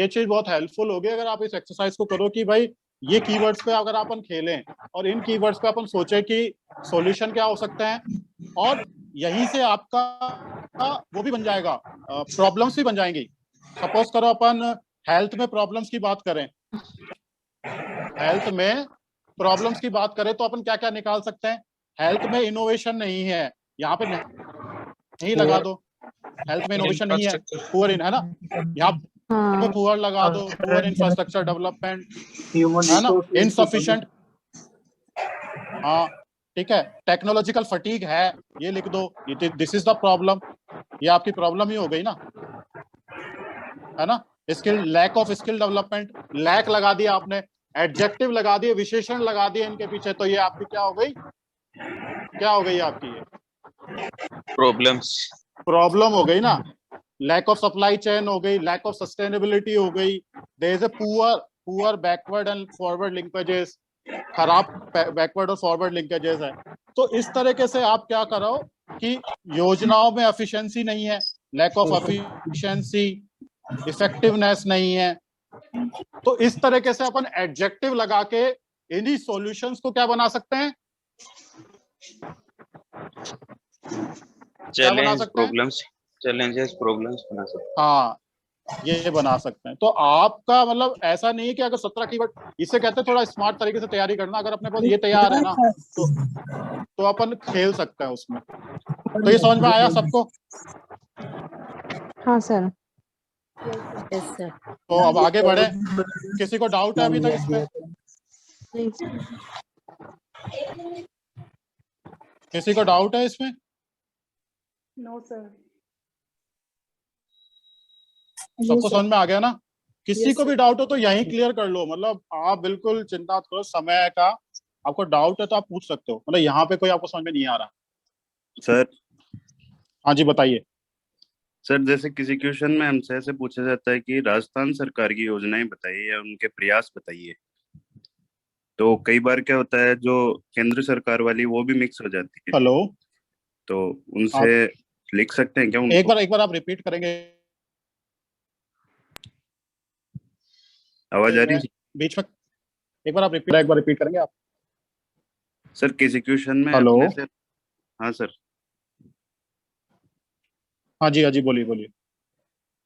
Speaker 1: चीज बहुत हेल्पफुल होगी अगर आप इस एक्सरसाइज को करो कि भाई ये कीवर्ड्स पे अगर अपन खेलें और इन कीवर्ड्स पे अपन सोचे कि सॉल्यूशन क्या हो सकते हैं, और यहीं से आपका वो भी बन जाएगा, प्रॉब्लम्स भी बन जाएंगी। सपोज करो अपन हेल्थ में प्रॉब्लम्स की बात करें, हेल्थ में प्रॉब्लम्स की बात करें तो अपन क्या क्या निकाल सकते हैं। हेल्थ में इनोवेशन नहीं है, यहाँ पे नहीं लगा दो। हेल्थ में इनोवेशन नहीं है, पुअर है ना, यहाँ पे पुअर लगा दो, पुअर इंफ्रास्ट्रक्चर डेवलपमेंट है ना, इनसफिशिएंट। हाँ ठीक है, टेक्नोलॉजिकल फटीग है, ये लिख दो, दिस इज द प्रॉब्लम, ये आपकी प्रॉब्लम ही हो गई ना, है ना। Skill, lack of skill development, lack लगा दिया आपने, एडजेक्टिव लगा दिए, विशेषण लगा दिए इनके पीछे, तो ये आपकी क्या हो गई, क्या हो गई आपकी ये प्रॉब्लम हो गई ना। लैक ऑफ सप्लाई चेन हो गई, लैक ऑफ सस्टेनेबिलिटी हो गई, there is a poor backward and forward linkages, खराब बैकवर्ड और फॉरवर्ड लिंकेजेस है। तो इस तरीके से आप क्या करो कि योजनाओं में एफिशिएंसी नहीं है, लैक ऑफ एफिशिएंसी, इफेक्टिवनेस नहीं है, तो इस तरीके से अपन एडजेक्टिव लगा के इन्हीं सॉल्यूशंस को क्या बना सकते हैं,
Speaker 12: चैलेंजेस प्रॉब्लम्स बना सकते हैं।
Speaker 1: हाँ ये बना सकते हैं। तो आपका मतलब ऐसा नहीं है कि अगर 17 कीवर्ड, इसे कहते हैं थोड़ा स्मार्ट तरीके से तैयारी करना। अगर अपने पास ये तैयार है ना तो अपन खेल सकते हैं उसमें। तो ये समझ में आया सबको?
Speaker 8: हाँ सर। Yes sir.
Speaker 1: तो अब आगे बढ़े, किसी को डाउट है अभी तक इसमें? किसी को डाउट है इसमें?
Speaker 2: No sir.
Speaker 1: सबको समझ में आ गया ना? किसी को भी डाउट हो तो यहीं क्लियर कर लो, मतलब आप बिल्कुल चिंता मत करो समय का। आपको डाउट है तो आप पूछ सकते हो, मतलब यहाँ पे कोई आपको समझ में नहीं आ रहा।
Speaker 6: सर
Speaker 1: हाँ जी बताइए।
Speaker 6: सर जैसे किसी क्वेश्चन में हमसे ऐसे पूछा जाता है कि राजस्थान सरकार की योजनाएं बताइए या उनके प्रयास बताइए, तो कई बार क्या होता है जो केंद्र सरकार वाली वो भी मिक्स हो जाती है।
Speaker 1: हेलो,
Speaker 6: तो उनसे लिख सकते हैं क्या उनको?
Speaker 1: एक बार आप रिपीट करेंगे?
Speaker 6: आवाज आ रही है
Speaker 1: बीच में? एक बार रिपीट करेंगे आप?
Speaker 6: सर किसी क्वेश्चन में
Speaker 1: हेलो।
Speaker 6: हाँ सर।
Speaker 1: हाँ जी बोलिए।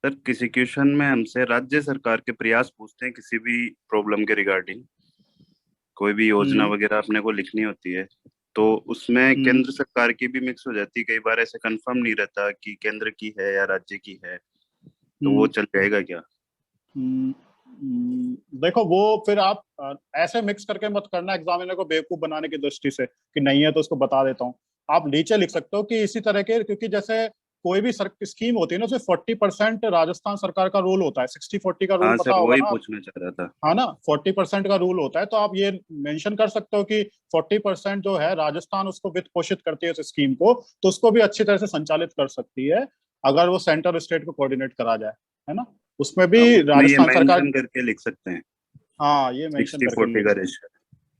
Speaker 6: सर किसी क्वेश्चन में हमसे राज्य सरकार के प्रयास पूछते हैं किसी भी प्रॉब्लम के रिगार्डिंग, कोई भी योजना वगैरह अपने को लिखनी होती है, तो उसमें केंद्र सरकार की भी मिक्स हो जाती है। कई बार ऐसे कंफर्म नहीं रहता कि केंद्र की है या राज्य की है, तो वो चल जाएगा क्या?
Speaker 1: देखो वो फिर आप ऐसे मिक्स करके मत करना एग्जामिनर को बेवकूफ बनाने की दृष्टि से कि नहीं है तो उसको बता देता हूँ। आप नीचे लिख सकते हो कि इसी तरह के, क्योंकि जैसे कोई भी स्कीम होती है ना उसमें 40% राजस्थान सरकार का रोल होता है, 60-40 का रूल पता होगा ना?
Speaker 6: पूछना चाह रहा था।
Speaker 1: हाँ ना, 40% का रूल होता है। तो आप ये मेंशन कर सकते हो कि 40% जो है राजस्थान उसको वित्त पोषित करती है उस स्कीम को, तो उसको भी अच्छी तरह से संचालित कर सकती है अगर वो सेंटर और स्टेट को कोऑर्डिनेट करा जाए, है ना। उसमें भी राजस्थान सरकार
Speaker 6: करके लिख सकते हैं।
Speaker 1: हाँ ये मेंशन करके
Speaker 6: 60-40 का रेशियो।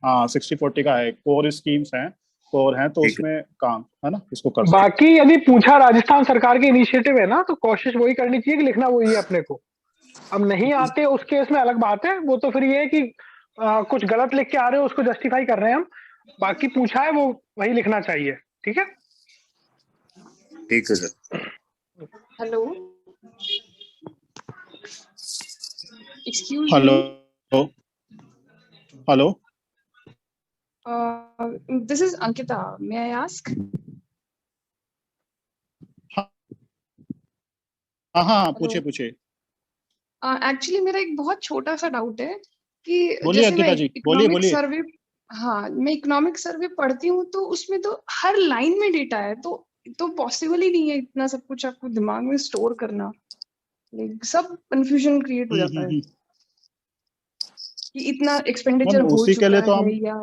Speaker 1: हाँ 60-40 का है, कोर स्कीम्स हैं, कोर हैं, तो उसमें काम है ना, इसको कर सकते।
Speaker 4: बाकी यदि पूछा राजस्थान सरकार की इनिशिएटिव है ना, तो कोशिश वही करनी चाहिए कि लिखना वही है अपने को। अब नहीं आते उस केस में अलग बात है, वो तो फिर ये है कि कुछ गलत लिख के आ रहे हो उसको जस्टिफाई कर रहे हैं हम। बाकी पूछा है वो वही लिखना चाहिए। ठीक है
Speaker 6: sir.
Speaker 2: Hello, excuse
Speaker 1: hello,
Speaker 2: this is Ankita, may I ask?
Speaker 1: हाँ पूछिए।
Speaker 2: एक्चुअली मेरा एक बहुत छोटा सा डाउट है कि
Speaker 1: बोलिए अंकिता जी, बोलिए।
Speaker 2: सर्वे, हाँ मैं इकोनॉमिक सर्वे पढ़ती हूँ तो उसमें तो हर लाइन में डेटा है, तो पॉसिबल ही नहीं है इतना सब कुछ आपको दिमाग में स्टोर करना। सब कंफ्यूजन क्रिएट हो जाता है कि इतना एक्सपेंडिचर हो
Speaker 1: उसी के लिए तो हम
Speaker 2: है या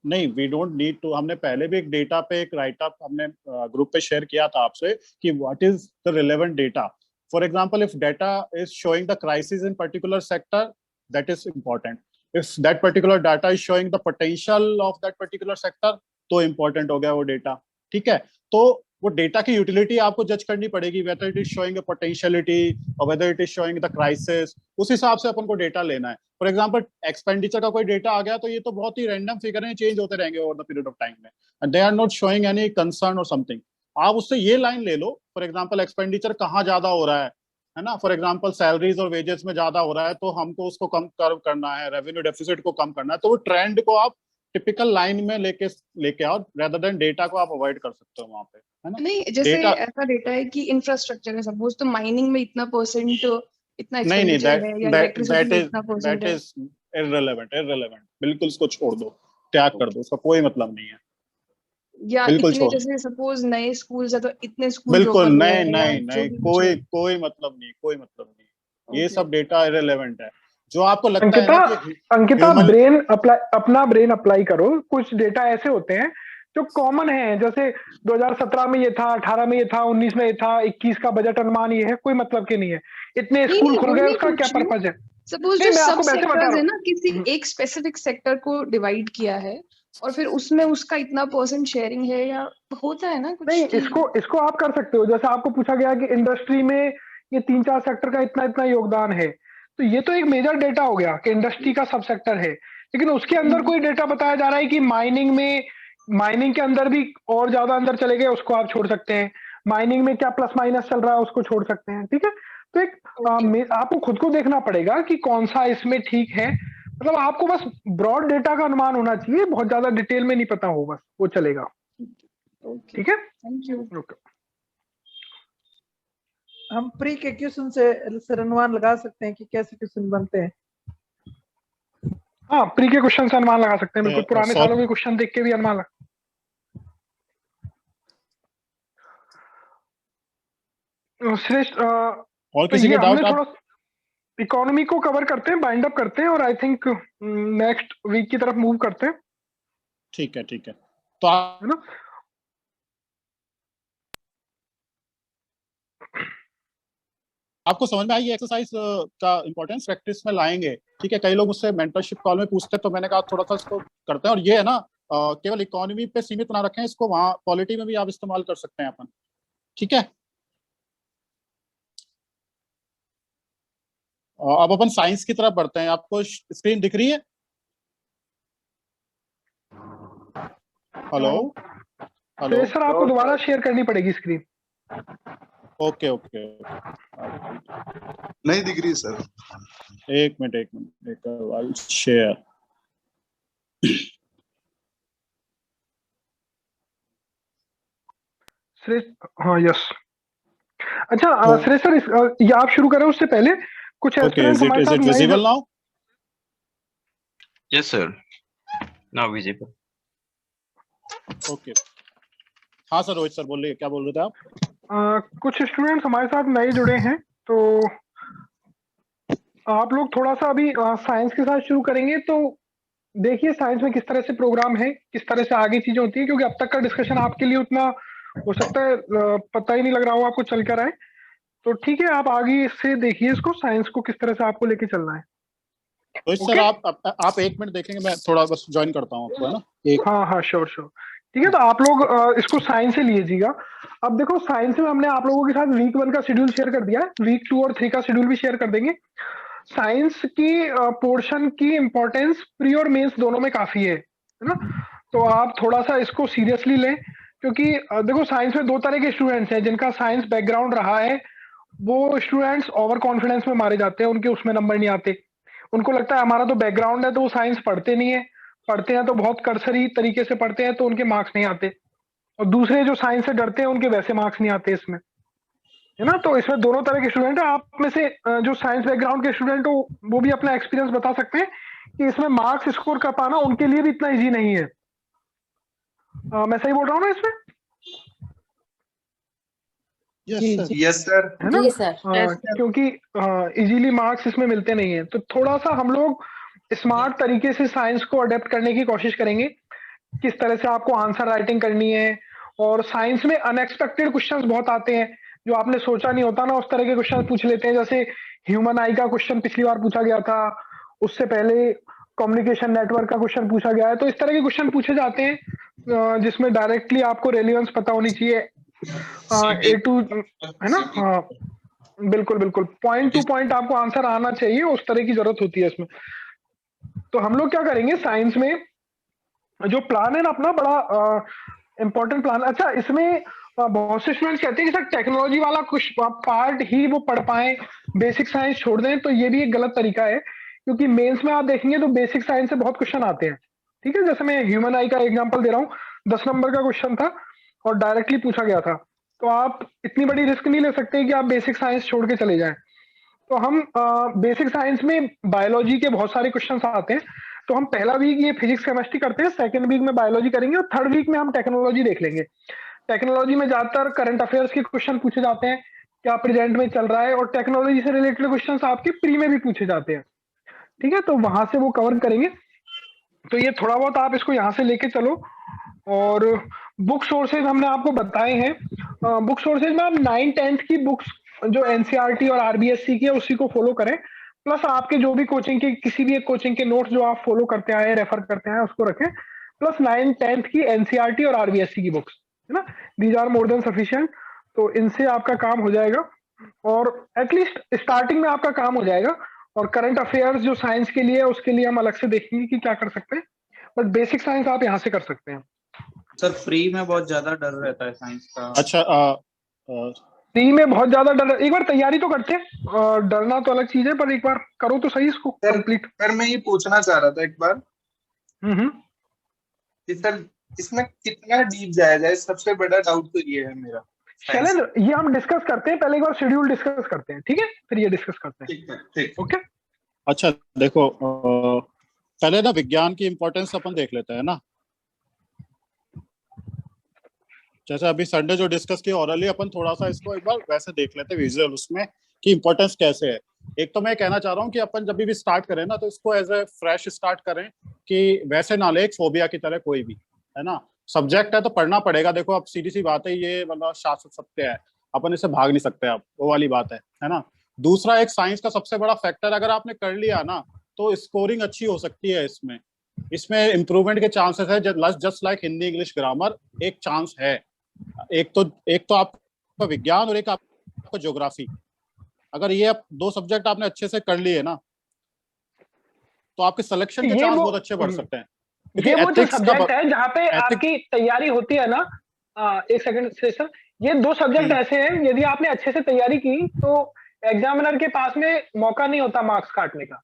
Speaker 1: नहीं, वी डोंट नीड टू। हमने पहले भी एक डेटा पे एक राइट अप हमने ग्रुप पे शेयर किया था आपसे कि what is the relevant data. For example if data is showing the crisis in particular sector, that is important. If that particular data is showing the potential of that particular sector, तो important हो गया वो data. ठीक है, तो वो data की utility आपको जज करनी पड़ेगी, whether it is showing a potentiality और whether it is showing the crisis. उस हिसाब से अपन को डेटा लेना है। फॉर एग्जांपल एक्सपेंडिचर का कोई डेटा आ गया तो ये तो बहुत ही रैंडम फिगर है, चेंज होते रहेंगे over the period of time में, and they are not showing any concern और समथिंग। आप उससे ये लाइन ले लो, फॉर एग्जांपल एक्सपेंडिचर कहाँ ज्यादा हो रहा है ना, फॉर एग्जांपल सैलरीज और वेजेस में ज्यादा हो रहा है तो हमको उसको कम करना है, रेवेन्यू डेफिसिट को कम करना है, तो वो ट्रेंड को आप टिपिकल लाइन में लेके आओ, रेदर देन डेटा को आप अवॉइड कर सकते हो वहां पे, है ना।
Speaker 2: नहीं, जैसे
Speaker 1: डेटा
Speaker 2: ऐसा डेटा है कि इंफ्रास्ट्रक्चर है सपोज, तो माइनिंग में इतना परसेंट इतना
Speaker 1: नहीं
Speaker 2: एक्सपेंडिचर है, या इलेक्ट्रिसिटी में इतना परसेंट
Speaker 1: दैट
Speaker 2: है,
Speaker 1: इज इररिलेवेंट, बिल्कुल उसको छोड़ दो, त्याग कर दो, उसका कोई मतलब नहीं है,
Speaker 2: या
Speaker 1: बिल्कुल
Speaker 2: इतने
Speaker 1: छोड़,
Speaker 2: जैसे सपोज नए स्कूल्स है तो इतने स्कूल
Speaker 1: बिल्कुल
Speaker 2: ओपन हुए
Speaker 1: नहीं
Speaker 2: हैं, या
Speaker 1: नहीं
Speaker 2: जो
Speaker 1: नहीं,
Speaker 2: भी कुछ है।
Speaker 1: कोई मतलब नहीं, कोई मतलब नहीं, ये
Speaker 2: ओके,
Speaker 1: सब डेटा इररिलेवेंट है। जो आपको लगता है
Speaker 4: अंकिता,
Speaker 1: ना कि
Speaker 4: अंकिता
Speaker 1: ह्यूमन,
Speaker 4: अपना ब्रेन अप्लाई करो। कुछ डेटा ऐसे होते हैं जो कॉमन है, जैसे 2017 में ये था, 18 में ये था, 19 में ये था, 21 का बजट अनुमान ये है, कोई मतलब के नहीं है। इतने
Speaker 2: नहीं
Speaker 4: स्कूल
Speaker 2: नहीं,
Speaker 4: खुल
Speaker 2: वो
Speaker 4: गए,
Speaker 2: नहीं
Speaker 4: उसका क्या
Speaker 2: पूछ रही हूँ।
Speaker 4: पर्पज है?
Speaker 2: सपोज
Speaker 4: नहीं,
Speaker 2: जो
Speaker 4: मैं
Speaker 2: सब
Speaker 4: आपको वैसे बता
Speaker 2: सेक्टर्स
Speaker 4: रहा
Speaker 2: है ना,
Speaker 4: हूँ।
Speaker 2: किसी एक स्पेसिफिक सेक्टर को डिवाइड किया है और फिर उसमें उसका इतना परसेंट शेयरिंग है, या होता है ना कुछ
Speaker 4: नहीं,
Speaker 2: कि
Speaker 4: इसको आप कर सकते हो। जैसे आपको पूछा गया कि इंडस्ट्री में ये 3-4 सेक्टर का इतना इतना योगदान है, तो ये तो एक मेजर डेटा हो गया कि इंडस्ट्री का सब सेक्टर है। लेकिन उसके अंदर कोई डेटा बताया जा रहा है कि माइनिंग के अंदर भी और ज्यादा अंदर चले गए, उसको आप छोड़ सकते हैं। माइनिंग में क्या प्लस माइनस चल रहा है, उसको छोड़ सकते हैं। ठीक है, तो आपको खुद को देखना पड़ेगा कि कौन सा इसमें ठीक है। मतलब आपको बस ब्रॉड डेटा का अनुमान होना चाहिए, बहुत ज्यादा डिटेल में नहीं पता हो, बस वो चलेगा। ठीक है,
Speaker 2: थैंक यू।
Speaker 14: हम प्री के क्वेश्चन से सर अनुमान लगा सकते हैं कि कैसे क्वेश्चन बनते हैं।
Speaker 4: हाँ, प्री के क्वेश्चन से अनुमान लगा सकते हैं, बिल्कुल। पुराने
Speaker 1: सॉरी,
Speaker 4: सालों के क्वेश्चन देख के भी अनुमान लगा। श्रेष्ठ,
Speaker 1: और
Speaker 4: तो
Speaker 1: किसी
Speaker 4: ये
Speaker 1: के
Speaker 4: हमने
Speaker 1: डाउट आप,
Speaker 4: थोड़ा इकोनॉमी को कवर करते हैं, बाइंड अप करते हैं, और आई थिंक नेक्स्ट वीक की तरफ मूव करते हैं।
Speaker 1: ठीक है तो आप,
Speaker 4: है ना।
Speaker 1: आपको समझ में आई ये एक्सरसाइज का इंपॉर्टेंस प्रैक्टिस में लाएंगे। ठीक है, कई लोग मुझसे मेंटरशिप कॉल में पूछते हैं, तो मैंने कहा थोड़ा सा इसको करते हैं। और ये है ना, केवल इकोनॉमी पे सीमित ना रखें इसको, वहाँ पॉलिटी में भी आप इस्तेमाल कर सकते हैं अपन। ठीक है, अब अपन साइंस की तरफ बढ़ते हैं। आपको स्क्रीन दिख रही है? हेलो हेलो,
Speaker 4: सर आपको दोबारा शेयर करनी पड़ेगी स्क्रीन।
Speaker 1: ओके
Speaker 9: नहीं दिख रही सर।
Speaker 1: एक मिनट शेयर।
Speaker 4: श्रेष्ठ, हाँ, यस। अच्छा श्रेष्ठ सर, ये आप शुरू करें उससे पहले कुछ एस्पिरेंट्स हमारे साथ नए
Speaker 1: visible now?
Speaker 12: Yes sir, now visible.
Speaker 1: Okay, हाँ सर, रोहित सर बोलिए, क्या बोल रहे थे आप?
Speaker 4: कुछ स्टूडेंट्स हमारे साथ नए जुड़े हैं, तो आप लोग थोड़ा सा अभी साइंस के साथ शुरू करेंगे। तो देखिए साइंस में किस तरह से प्रोग्राम है, किस तरह से आगे चीजें होती है, क्योंकि अब तक का डिस्कशन आपके लिए उतना हो सकता है पता ही नहीं लग रहा हो आपको चल कर आए। तो ठीक है, आप आगे से देखिए इसको, साइंस को किस तरह से आपको लेके चलना है।
Speaker 1: रोहित सर, आप 1 मिनट देखेंगे, मैं थोड़ा बस ज्वाइन करता हूँ आपको, है ना।
Speaker 4: हाँ, श्योर। ठीक है, तो आप लोग इसको साइंस से लीजिएगा। अब देखो, साइंस में हमने आप लोगों के साथ वीक 1 का शेड्यूल शेयर कर दिया है, वीक 2 और 3 का शेड्यूल भी शेयर कर देंगे। साइंस की पोर्शन की इंपॉर्टेंस प्री और मेंस दोनों में काफी है ना। तो आप थोड़ा सा इसको सीरियसली लें, क्योंकि देखो साइंस में 2 तरह के स्टूडेंट्स हैं। जिनका साइंस बैकग्राउंड रहा है, वो स्टूडेंट्स ओवर कॉन्फिडेंस में मारे जाते हैं, उनके उसमें नंबर नहीं आते। उनको लगता है हमारा तो बैकग्राउंड है, तो वो साइंस पढ़ते नहीं है, पढ़ते हैं तो बहुत कर्सरी तरीके से पढ़ते हैं, तो उनके मार्क्स नहीं आते। और दूसरे जो साइंस से डरते हैं, उनके वैसे मार्क्स नहीं आते इसमें, है ना। तो इसमें दोनों तरह के स्टूडेंट है। आप में से जो साइंस बैकग्राउंड के स्टूडेंट हो, वो भी अपना एक्सपीरियंस बता सकते हैं कि इसमें मार्क्स स्कोर कर पाना उनके लिए भी इतना इजी नहीं है। मैं सही बोल रहा हूँ ना इसमें?
Speaker 3: यस सर,
Speaker 4: है ना।
Speaker 8: जी सर।
Speaker 4: क्योंकि इजीली मार्क्स इसमें मिलते नहीं है। तो थोड़ा सा हम लोग स्मार्ट तरीके से साइंस को अडेप्ट करने की कोशिश करेंगे, किस तरह से आपको आंसर राइटिंग करनी है। और साइंस में अनएक्सपेक्टेड क्वेश्चंस बहुत आते हैं, जो आपने सोचा नहीं होता ना, उस तरह के क्वेश्चन पूछ लेते हैं। जैसे ह्यूमन आई का क्वेश्चन पिछली बार पूछा गया था, उससे पहले कम्युनिकेशन नेटवर्क का क्वेश्चन पूछा गया है। तो इस तरह के क्वेश्चन पूछे जाते हैं जिसमें डायरेक्टली आपको रेलिवेंस पता होनी चाहिए, ए टू, है ना। हाँ, बिल्कुल पॉइंट टू पॉइंट आपको आंसर आना चाहिए, उस तरह की जरूरत होती है इसमें। तो हम लोग क्या करेंगे, साइंस में जो प्लान है ना अपना, बड़ा इंपॉर्टेंट प्लान। अच्छा, इसमें बहुत से स्टूडेंट्स कहते हैं कि सर टेक्नोलॉजी वाला कुछ पार्ट ही वो पढ़ पाए, बेसिक साइंस छोड़ दें, तो ये भी एक गलत तरीका है, क्योंकि मेंस में आप देखेंगे तो बेसिक साइंस से बहुत क्वेश्चन आते हैं। ठीक है, जैसे मैं ह्यूमन आई का एग्जांपल दे रहा हूँ, 10 नंबर का क्वेश्चन था और डायरेक्टली पूछा गया था, तो आप इतनी बड़ी रिस्क नहीं ले सकते कि आप बेसिक साइंस छोड़ के चले जाएं। तो हम बेसिक साइंस में बायोलॉजी के बहुत सारे क्वेश्चन आते हैं, तो हम पहला वीक ये फिजिक्स केमिस्ट्री करते हैं, सेकंड वीक में बायोलॉजी करेंगे और थर्ड वीक में हम टेक्नोलॉजी देख लेंगे। टेक्नोलॉजी में ज्यादातर करंट अफेयर्स के क्वेश्चन पूछे जाते हैं, क्या प्रेजेंट में चल रहा है, और टेक्नोलॉजी से रिलेटेड क्वेश्चंस आपके प्री में भी पूछे जाते हैं। ठीक है, तो वहां से वो कवर करेंगे। तो ये थोड़ा बहुत आप इसको यहाँ से लेके चलो। और बुक सोर्सेज हमने आपको बताए हैं। बुक सोर्सेज में आप 9th-10th की बुक्स जो एनसीईआरटी और आरबीएससी की है उसी को फॉलो करें, प्लस आपके जो भी कोचिंग के किसी भी एक कोचिंग के नोट्स जो आप फॉलो करते आए, रेफर करते आए, उसको रखें, प्लस 9th-10th की एनसीईआरटी और आरबीएससी की बुक्स, है ना, these are more than sufficient. तो इनसे आपका काम हो जाएगा, और एटलीस्ट स्टार्टिंग में आपका काम हो जाएगा। और करंट अफेयर्स जो साइंस के लिए है उसके लिए हम अलग से देखेंगे कि क्या कर सकते हैं, बट बेसिक साइंस आप यहाँ से कर सकते हैं।
Speaker 7: सर फ्री में बहुत ज्यादा डर रहता है साइंस का।
Speaker 1: अच्छा,
Speaker 4: फ्री में बहुत ज्यादा डर, एक बार तैयारी तो करते हैं, और डरना तो अलग चीज है, पर एक बार करो तो सही इसको कंप्लीट।
Speaker 3: सर मैं ये पूछना चाह रहा था एक बार कि सर इसमें कितना डीप जाया जाए, सबसे बड़ा डाउट तो ये है मेरा।
Speaker 4: चलें, ये हम डिस्कस करते हैं, पहले एक बार शेड्यूल डिस्कस करते हैं, ठीक है, फिर ये डिस्कस करते हैं।
Speaker 3: ठीक है, ठीक।
Speaker 4: ओके।
Speaker 1: अच्छा देखो, पहले ना विज्ञान की इंपॉर्टेंस अपन देख लेते हैं ना। जैसे अभी संडे जो डिस्कस किया ऑरली, अपन थोड़ा सा इसको एक बार वैसे देख लेते हैं विजुअल उसमें कि इंपॉर्टेंस कैसे है। एक तो मैं कहना चाह रहा हूँ कि अपन जब भी स्टार्ट करें ना, तो इसको एज ए फ्रेश स्टार्ट करें, कि वैसे ना ले एक फोबिया की तरह कोई भी, है ना। सब्जेक्ट है तो पढ़ना पड़ेगा। देखो अब सीधी सी बात है, ये मतलब शाश्वत सत्य है, अपन इससे भाग नहीं सकते, अब वो वाली बात है ना। दूसरा, एक साइंस का सबसे बड़ा फैक्टर, अगर आपने कर लिया ना तो स्कोरिंग अच्छी हो सकती है। इसमें इम्प्रूवमेंट के चांसेस है, just like Hindi, English, grammar, एक चांस है। एक तो आपका विज्ञान और एक आपका ज्योग्राफी। अगर ये दो सब्जेक्ट आपने अच्छे से कर लिए ना, तो आपके सिलेक्शन के चांस बहुत अच्छे बढ़ सकते हैं।
Speaker 4: ये वो जो सब्जेक्ट है जहाँ पे आपकी तैयारी होती है ना, एक सेकंड से सर, ये दो सब्जेक्ट ऐसे हैं, यदि आपने अच्छे से तैयारी की तो एग्जामिनर के पास में मौका नहीं होता मार्क्स काटने का।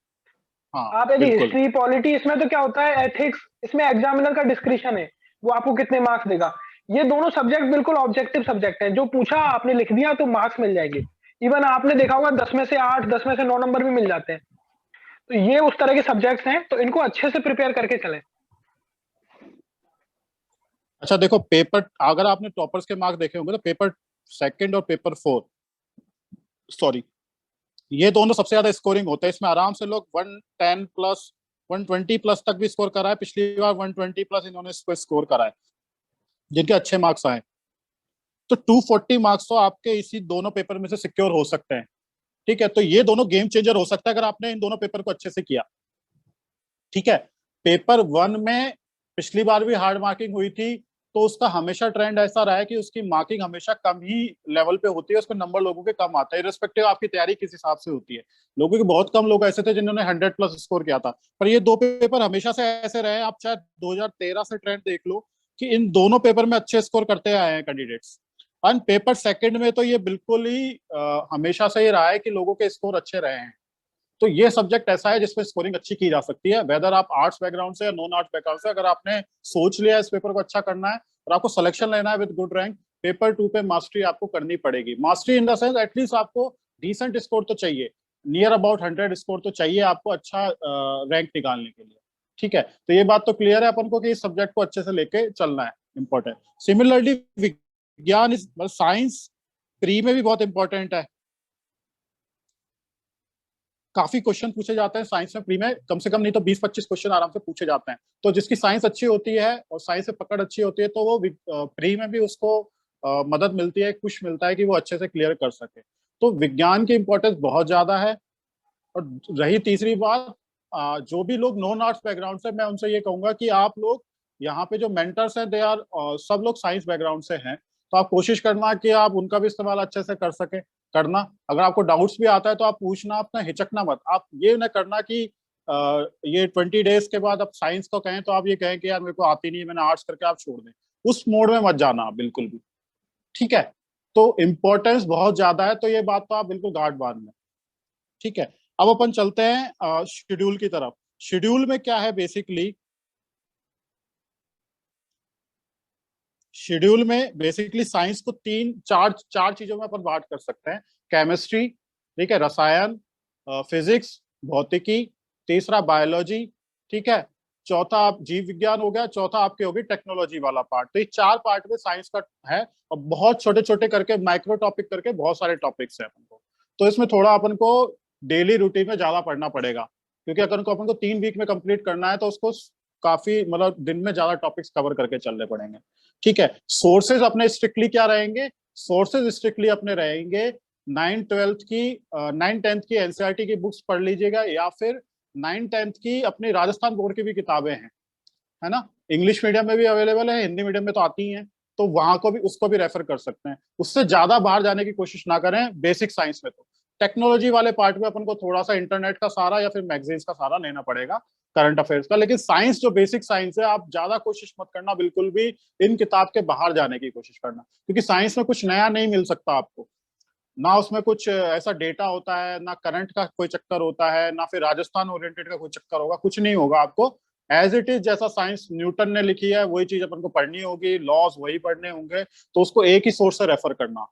Speaker 4: आप यदि हिस्ट्री, पॉलिटी, इसमें तो क्या होता है, एथिक्स, इसमें एग्जामिनर का डिस्क्रिप्शन है, वो आपको कितने मार्क्स देगा। ये दोनों सब्जेक्ट बिल्कुल ऑब्जेक्टिव सब्जेक्ट हैं, जो पूछा आपने लिख दिया तो मार्क्स मिल जाएंगे। इवन आपने देखा होगा 10 में से 8, 10 में से 9 नंबर भी मिल जाते हैं। तो ये उस तरह के सब्जेक्ट्स हैं, तो इनको अच्छे से प्रिपेयर करके चलें।
Speaker 1: अच्छा देखो, पेपर अगर आपने टॉपर्स के मार्क्स देखे होंगे तो पेपर 2 और पेपर 4, सॉरी, ये दोनों सबसे ज्यादा स्कोरिंग होता है। इसमें आराम से लोग 110 प्लस 120 प्लस तक भी स्कोर करा है। पिछली बार 120 प्लस इन्होंने स्कोर करा है, जिनके अच्छे मार्क्स आए। तो 240 मार्क्स तो आपके इसी दोनों पेपर में से सिक्योर हो सकते हैं। ठीक है, तो ये दोनों गेम चेंजर हो सकता है अगर आपने इन दोनों पेपर को अच्छे से किया। ठीक है, पेपर 1 में पिछली बार भी हार्ड मार्किंग हुई थी, तो उसका हमेशा ट्रेंड ऐसा रहा है कि उसकी मार्किंग हमेशा कम ही लेवल पे होती है, उसमें नंबर लोगों के कम आता है, रिस्पेक्टिव आपकी तैयारी किस हिसाब से होती है। लोगों के बहुत कम लोग ऐसे थे जिन्होंने 100 प्लस स्कोर किया था। पर ये दो पेपर हमेशा से ऐसे रहे, आप चाहे 2013 से ट्रेंड देख लो कि इन दोनों पेपर में अच्छे स्कोर करते आए हैं कैंडिडेट्स। और पेपर 2 में तो ये बिल्कुल ही हमेशा से ही रहा है कि लोगों के स्कोर अच्छे रहे हैं। तो ये सब्जेक्ट ऐसा है जिसमें स्कोरिंग अच्छी की जा सकती है, वेदर आप आर्ट्स बैकग्राउंड से या नॉन आर्ट्स बैकग्राउंड से। अगर आपने सोच लिया इस पेपर को अच्छा करना है और आपको सिलेक्शन लेना है विद गुड रैंक, पेपर 2 पे मास्टरी आपको करनी पड़ेगी। Mastery in the sense at least आपको डिसेंट स्कोर तो चाहिए, नियर अबाउट 100 स्कोर तो चाहिए आपको अच्छा रैंक निकालने के लिए। ठीक है, तो ये बात तो क्लियर है अपन को कि इस सब्जेक्ट को अच्छे से लेके चलना है, इंपॉर्टेंट। सिमिलरली विज्ञान, साइंस प्री में भी बहुत इंपॉर्टेंट है। काफी क्वेश्चन पूछे जाते हैं साइंस में प्री में, कम से कम नहीं तो 20-25 क्वेश्चन आराम से पूछे जाते हैं। तो जिसकी साइंस अच्छी होती है और साइंस से पकड़ अच्छी होती है, तो वो प्री में भी उसको मदद मिलती है, पुश मिलता है कि वो अच्छे से क्लियर कर सके। तो विज्ञान की इंपॉर्टेंस बहुत ज्यादा है। और रही तीसरी बात, जो भी लोग नॉन आर्ट्स बैकग्राउंड से, मैं उनसे ये कहूंगा कि आप लोग यहाँ पे जो मेंटर्स हैं, दे आर सब लोग साइंस बैकग्राउंड से हैं, तो आप कोशिश करना कि आप उनका भी इस्तेमाल अच्छे से कर सके करना। अगर आपको डाउट्स भी आता है तो आप पूछना, अपना हिचकना मत। आप ये ना करना कि ये 20 डेज के बाद आप साइंस को कहें तो आप ये कहें कि यार मेरे को आती नहीं है, मैंने आर्ट्स करके आप छोड़ दें। उस मोड में मत जाना बिल्कुल भी। ठीक है, तो इम्पोर्टेंस बहुत ज्यादा है, तो ये बात तो आप बिल्कुल गांठ बांध लें। ठीक है, अब अपन चलते हैं शेड्यूल की तरफ। शेड्यूल में क्या है बेसिकली, शेड्यूल में बेसिकली साइंस को चार चीजों में अपन बांट कर सकते हैं। केमिस्ट्री, ठीक है, रसायन, फिजिक्स, भौतिकी, तीसरा बायोलॉजी, ठीक है, चौथा आप जीव विज्ञान हो गया, चौथा आपके होगी टेक्नोलॉजी वाला पार्ट। तो ये 4 पार्ट में साइंस का है, और बहुत छोटे छोटे करके माइक्रो टॉपिक करके बहुत सारे टॉपिक्स हैं अपन को। तो इसमें थोड़ा अपन को डेली रूटीन में ज्यादा पढ़ना पड़ेगा, क्योंकि अगर अपन को 3 वीक में कंप्लीट करना है तो उसको काफी मतलब दिन में ज्यादा टॉपिक्स कवर करके चलने पड़ेंगे। ठीक है, सोर्सेज अपने स्ट्रिक्टली क्या रहेंगे, सोर्सेज स्ट्रिक्टली अपने रहेंगे 9th-10th की एनसीईआरटी की बुक्स पढ़ लीजिएगा, या फिर 9th-10th की अपनी राजस्थान बोर्ड की भी किताबें हैं, है ना, इंग्लिश मीडियम में भी अवेलेबल है, हिंदी मीडियम में तो आती ही हैं, तो वहां को भी उसको भी रेफर कर सकते हैं। उससे ज्यादा बाहर जाने की कोशिश ना करें बेसिक साइंस में। तो टेक्नोलॉजी वाले पार्ट में अपन को थोड़ा सा इंटरनेट का सहारा या फिर मैगजीन्स का सहारा लेना पड़ेगा, करंट अफेयर्स का। लेकिन साइंस जो बेसिक साइंस है, आप ज्यादा कोशिश मत करना बिल्कुल भी इन किताब के बाहर जाने की कोशिश करना, क्योंकि साइंस में कुछ नया नहीं मिल सकता आपको, ना उसमें कुछ ऐसा डेटा होता है, ना करंट का कोई चक्कर होता है, ना फिर राजस्थान ओरिएंटेड का कोई चक्कर होगा, कुछ नहीं होगा आपको। एज इट इज, जैसा साइंस न्यूटन ने लिखी है वही चीज अपन को पढ़नी होगी, लॉज वही पढ़ने होंगे, तो उसको एक ही सोर्स से रेफर करना।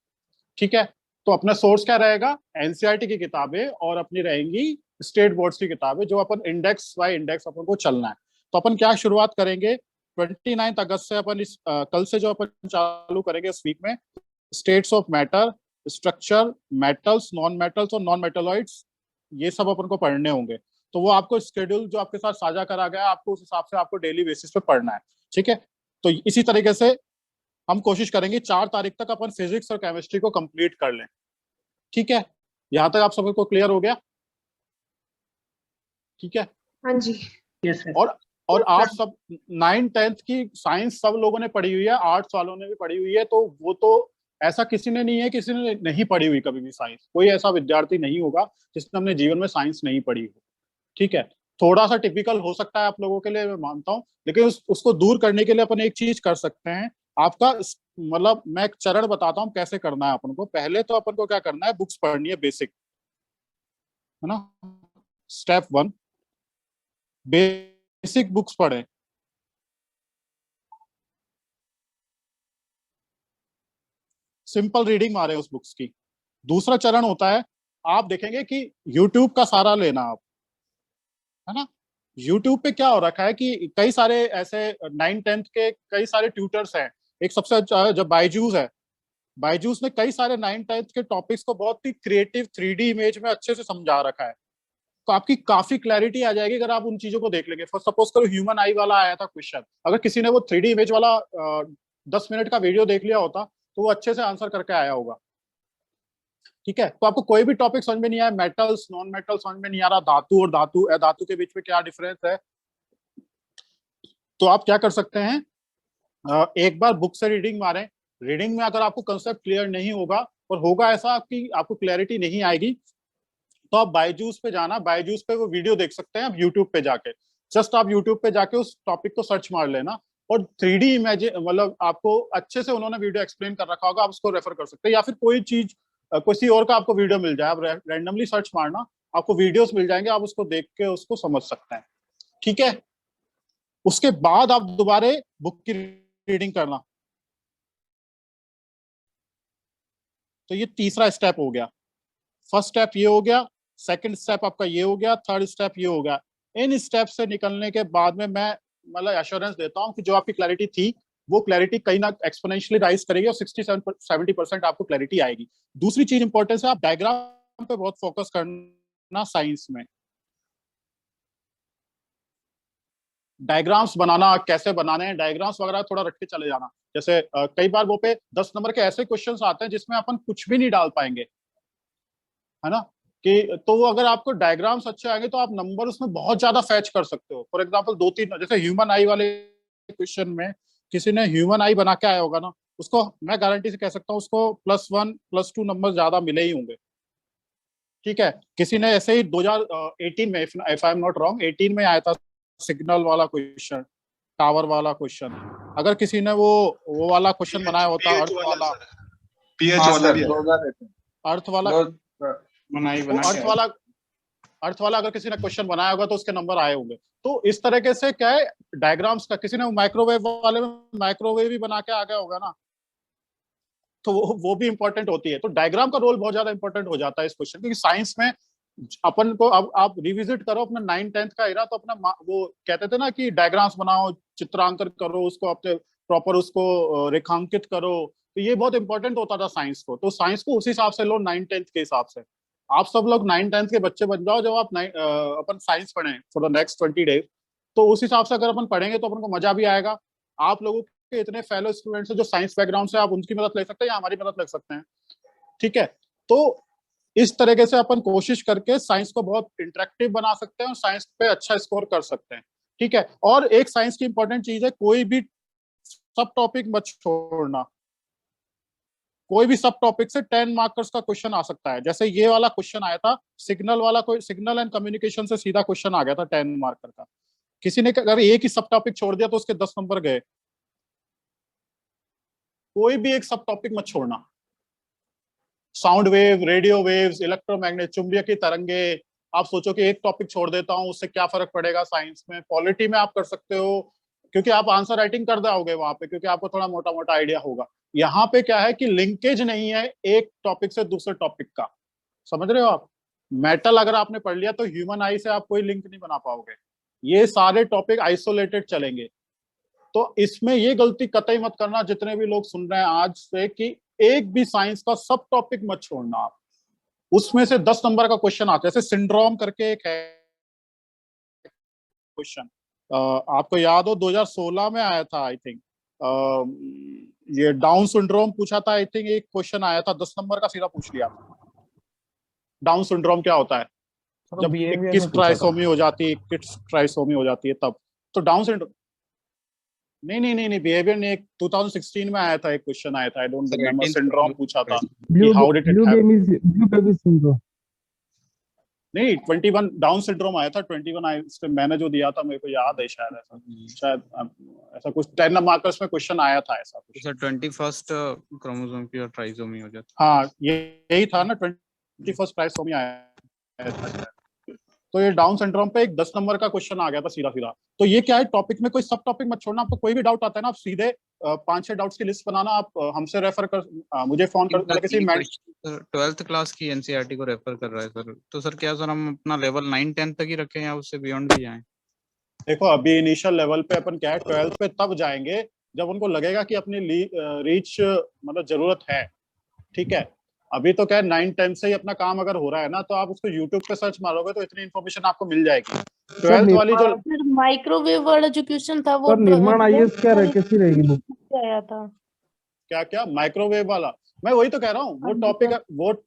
Speaker 1: ठीक है, तो अपना सोर्स क्या रहेगा, एनसीईआरटी की किताबें, और अपनी रहेंगी स्टेट बोर्ड्स की किताबें, जो अपन इंडेक्स बाय इंडेक्स अपन को चलना है। तो अपन क्या शुरुआत करेंगे, 29 अगस्त से अपन इस कल से जो अपन चालू करेंगे इस वीक में, states of matter, structure, metals, non metals और नॉन मेटलॉइड्स, ये सब अपन को पढ़ने होंगे। तो वो आपको स्केड्यूल जो आपके साथ साझा करा गया है, आपको उस हिसाब से आपको डेली बेसिस पे पढ़ना है। ठीक है, तो इसी तरीके से हम कोशिश करेंगे 4 तारीख तक अपन फिजिक्स और केमिस्ट्री को कंप्लीट कर लें। ठीक है, यहाँ तक आप सबको क्लियर हो गया? ठीक है,
Speaker 2: हाँ जी,
Speaker 5: यस सर।
Speaker 1: और आप सब 9th-10th की साइंस सब लोगों ने पढ़ी हुई है, आर्ट्स वालों ने भी पढ़ी हुई है, तो वो तो ऐसा किसी ने नहीं है, किसी ने नहीं पढ़ी हुई कभी भी साइंस, कोई ऐसा विद्यार्थी नहीं होगा जिसने अपने जीवन में साइंस नहीं पढ़ी हो। ठीक है, थोड़ा सा टिपिकल हो सकता है आप लोगों के लिए, मैं मानता हूँ, लेकिन उसको दूर करने के लिए अपन एक चीज कर सकते हैं। आपका मतलब मैं एक चरण बताता हूँ कैसे करना है अपन को। पहले तो अपन को क्या करना है, बुक्स पढ़नी है बेसिक, है ना। स्टेप 1, बेसिक बुक्स पढ़े। सिंपल रीडिंग मारे उस बुक्स की। दूसरा चरण होता है, आप देखेंगे कि YouTube का सहारा लेना आप, है ना। YouTube पे क्या हो रखा है कि कई सारे ऐसे 9th-10th के कई सारे ट्यूटर्स हैं। एक सबसे अच्छा जो बायजूस है, बायजूस ने कई सारे 9th-10th के टॉपिक्स को बहुत ही क्रिएटिव 3D इमेज में अच्छे से समझा रखा है, तो आपकी काफी क्लैरिटी आ जाएगी अगर आप उन चीजों को देख लेंगे। फॉर सपोज करो ह्यूमन आई वाला आया था क्वेश्चन, अगर किसी ने वो 3D इमेज वाला 10 मिनट का वीडियो देख लिया होता तो वो अच्छे से आंसर करके आया होगा। ठीक है, तो आपको कोई भी टॉपिक समझ में नहीं आया, मेटल्स नॉन मेटल समझ में नहीं आ रहा, धातु और धातु अधातु के बीच में क्या डिफरेंस है, तो आप क्या कर सकते हैं, एक बार बुक से रीडिंग मारें। रीडिंग में अगर आपको कंसेप्ट क्लियर नहीं होगा, और होगा ऐसा कि आपको क्लैरिटी नहीं आएगी, तो आप बायजूस पे जाना, बायजूस पे वो वीडियो देख सकते हैं आप यूट्यूब पे जाके। जस्ट आप यूट्यूब पे जाके उस टॉपिक को सर्च मार लेना, और 3D इमेज मतलब आपको अच्छे से उन्होंने वीडियो एक्सप्लेन कर रखा होगा, आप उसको रेफर कर सकते हैं। या फिर कोई चीज किसी और का आपको वीडियो मिल जाए, आप रैंडमली सर्च मारना, आपको वीडियोस मिल जाएंगे, आप उसको देख के उसको समझ सकते हैं। ठीक है, उसके बाद आप दोबारा बुक की रीडिंग करना। तो ये तीसरा स्टेप हो गया। फर्स्ट स्टेप ये हो गया, सेकंड स्टेप आपका ये हो गया, थर्ड स्टेप ये हो गया। इन स्टेप से निकलने के बाद में मैं मतलब एश्योरेंस देता हूं कि जो आपकी क्लैरिटी थी वो क्लैरिटी कहीं ना एक्सपोनेंशियली राइज करेगी, और 67-70% आपको क्लैरिटी आएगी। दूसरी चीज इंपॉर्टेंस है, आप डायग्राम पे बहुत फोकस करना साइंस में। डायग्राम्स बनाना, कैसे बनाने हैं डायग्राम्स वगैरह थोड़ा रट के चले जाना। जैसे कई बार वो पे 10 नंबर के ऐसे क्वेश्चंस आते हैं जिसमें अपन कुछ भी नहीं डाल पाएंगे, है ना, कि तो वो अगर आपको डायग्राम्स अच्छे आएंगे तो आप नंबर उसमें बहुत ज्यादा फैच कर सकते हो। फॉर एग्जांपल 2-3 जैसे ह्यूमन आई वाले क्वेश्चन में किसी ने ह्यूमन आई बना के आया होगा ना, उसको मैं गारंटी से कह सकता हूँ उसको +1 +2 नंबर ज्यादा मिले ही होंगे। ठीक है, किसी ने ऐसे ही 2018 में if I am not wrong 18 में आया था सिग्नल वाला क्वेश्चन, टावर वाला क्वेश्चन, अगर किसी ने वो वाला क्वेश्चन बनाया होता अर्थ वाला,
Speaker 9: पीएच
Speaker 3: हाँ
Speaker 9: वाला
Speaker 3: सर,
Speaker 9: भी है।
Speaker 3: 2000 रहते हैं।
Speaker 1: अर्थ वाला
Speaker 3: बनाई
Speaker 1: वो
Speaker 3: बना
Speaker 1: अर्थ वाला अगर किसी ने क्वेश्चन बनाया होगा तो उसके नंबर आए होंगे। तो इस तरीके से क्या है डायग्राम्स का, किसी ने माइक्रोवेव वाले में माइक्रोवेव भी बना के आ गया होगा ना, तो वो भी इंपॉर्टेंट होती है। तो डायग्राम का रोल बहुत ज्यादा इंपॉर्टेंट हो जाता है इस क्वेश्चन, क्योंकि साइंस में अपन को, अब आप रिविजिट करो अपना 9th-10th का एरा, तो अपना वो कहते थे ना कि डायग्राम्स बनाओ, चित्रांकन करो, उसको अपने प्रॉपर उसको रेखांकित करो, तो ये बहुत इंपॉर्टेंट होता था साइंस को। तो साइंस को उस हिसाब से लो 9th-10th के हिसाब से। आप सब लोग 9th-10th के बच्चे बन जाओ जब आप अपन साइंस पढ़ें फॉर द नेक्स्ट 20 डेज, तो उस हिसाब से अगर अपन पढ़ेंगे तो अपन को मजा भी आएगा। आप लोगों के इतने फेलो स्टूडेंट्स हैं जो साइंस बैकग्राउंड से, आप उनकी मदद ले सकते हैं या हमारी मदद ले सकते हैं, ठीक है। तो इस तरीके से अपन कोशिश करके साइंस को बहुत इंटरेक्टिव बना सकते हैं और साइंस पे अच्छा स्कोर कर सकते हैं, ठीक है। और एक साइंस की इंपॉर्टेंट चीज है, कोई भी सब टॉपिक मत छोड़ना। कोई भी सब टॉपिक से 10 मार्कर्स का क्वेश्चन आ सकता है। जैसे ये वाला क्वेश्चन आया था सिग्नल वाला, कोई सिग्नल एंड कम्युनिकेशन से सीधा क्वेश्चन आ गया था 10 मार्कर का। किसी ने अगर एक ही सब टॉपिक छोड़ दिया तो उसके 10 नंबर गए। कोई भी एक सब टॉपिक मत छोड़ना। Sound wave, radio waves, electromagnet, चुंबकीय की तरंगे, आप सोचो कि एक टॉपिक छोड़ देता हूं उससे क्या फर्क पड़ेगा साइंस में। पॉलिटी में आप कर सकते हो क्योंकि आप आंसर राइटिंग कर जाओगे वहां पे, क्योंकि आपको थोड़ा मोटा मोटा आइडिया होगा। यहाँ पे क्या है कि लिंकेज नहीं है एक टॉपिक से दूसरे टॉपिक का, समझ रहे हो आप। मेटल अगर आपने पढ़ लिया तो ह्यूमन आई से आप कोई लिंक नहीं बना पाओगे, ये सारे टॉपिक आइसोलेटेड चलेंगे। तो इसमें ये गलती कतई मत करना जितने भी लोग सुन रहे हैं आज से, कि एक भी साइंस का सब टॉपिक मत छोड़ना आप। उसमें से 10 नंबर का क्वेश्चन आता है। जैसे सिंड्रोम करके एक है क्वेश्चन, आपको याद हो 2016 में आया था आई थिंक, ये डाउन सिंड्रोम पूछा था आई थिंक, एक क्वेश्चन आया था 10 नंबर का, सीधा पूछ लिया। डाउन सिंड्रोम क्या होता है, जब 21 ट्राइसोमी हो जाती है, 21 ट्राइसोमी हो जाती है तब। तो डाउन सिंड्रोम नहीं बिहेवियर ने 2016 में आया था, एक क्वेश्चन आया था, आई डोंट रिमेंबर, सिंड्रोम पूछा था कि हाउ डिड इट हैपन। नहीं 21 डाउन सिंड्रोम आया था, 21 मैंने जो दिया था मेरे को याद है, शायद ऐसा कुछ 10 मार्कर्स में क्वेश्चन आया था ऐसा कुछ।
Speaker 12: सर 21st क्रोमोसोम की ट्राइसोमी हो जाती।
Speaker 1: हाँ यही था ना, 21st ट्राइसोमी आया था। तो ये डाउन सिंड्रोम पे एक 10 नंबर का क्वेश्चन आ गया था सीधा सीधा। तो ये क्या है, टॉपिक में कोई सब टॉपिक मत छोड़ना। आपको कोई भी डाउट आता है ना, आप सीधे 5-6 डाउट्स की लिस्ट बनाना, आप हमसे रेफर कर, मुझे फोन कर, किसी
Speaker 12: 12th क्लास की एनसीईआरटी को रेफर कर रहा है सर। तो सर क्या सर हम अपना लेवल 9-10 तक ही रखें या उससे बियॉन्ड भी जाएं? देखो
Speaker 1: अभी इनिशियल लेवल पे अपन क्या है, 12th पे तब जाएंगे जब उनको लगेगा कि अपनी रीच मतलब जरूरत है, ठीक है। अभी तो क्या है 9-10 से ही अपना काम अगर हो रहा है ना, तो आप उसको YouTube पे सर्च मारोगे तो इतनी इन्फॉर्मेशन आपको मिल जाएगी। 12th वाली जो
Speaker 8: माइक्रोवेव वाला जो क्वेश्चन था वो
Speaker 4: निर्माण आईएएस क्या कैसी रहेगी बुक
Speaker 8: आया था,
Speaker 1: क्या माइक्रोवेव वाला, मैं वही तो कह रहा हूँ।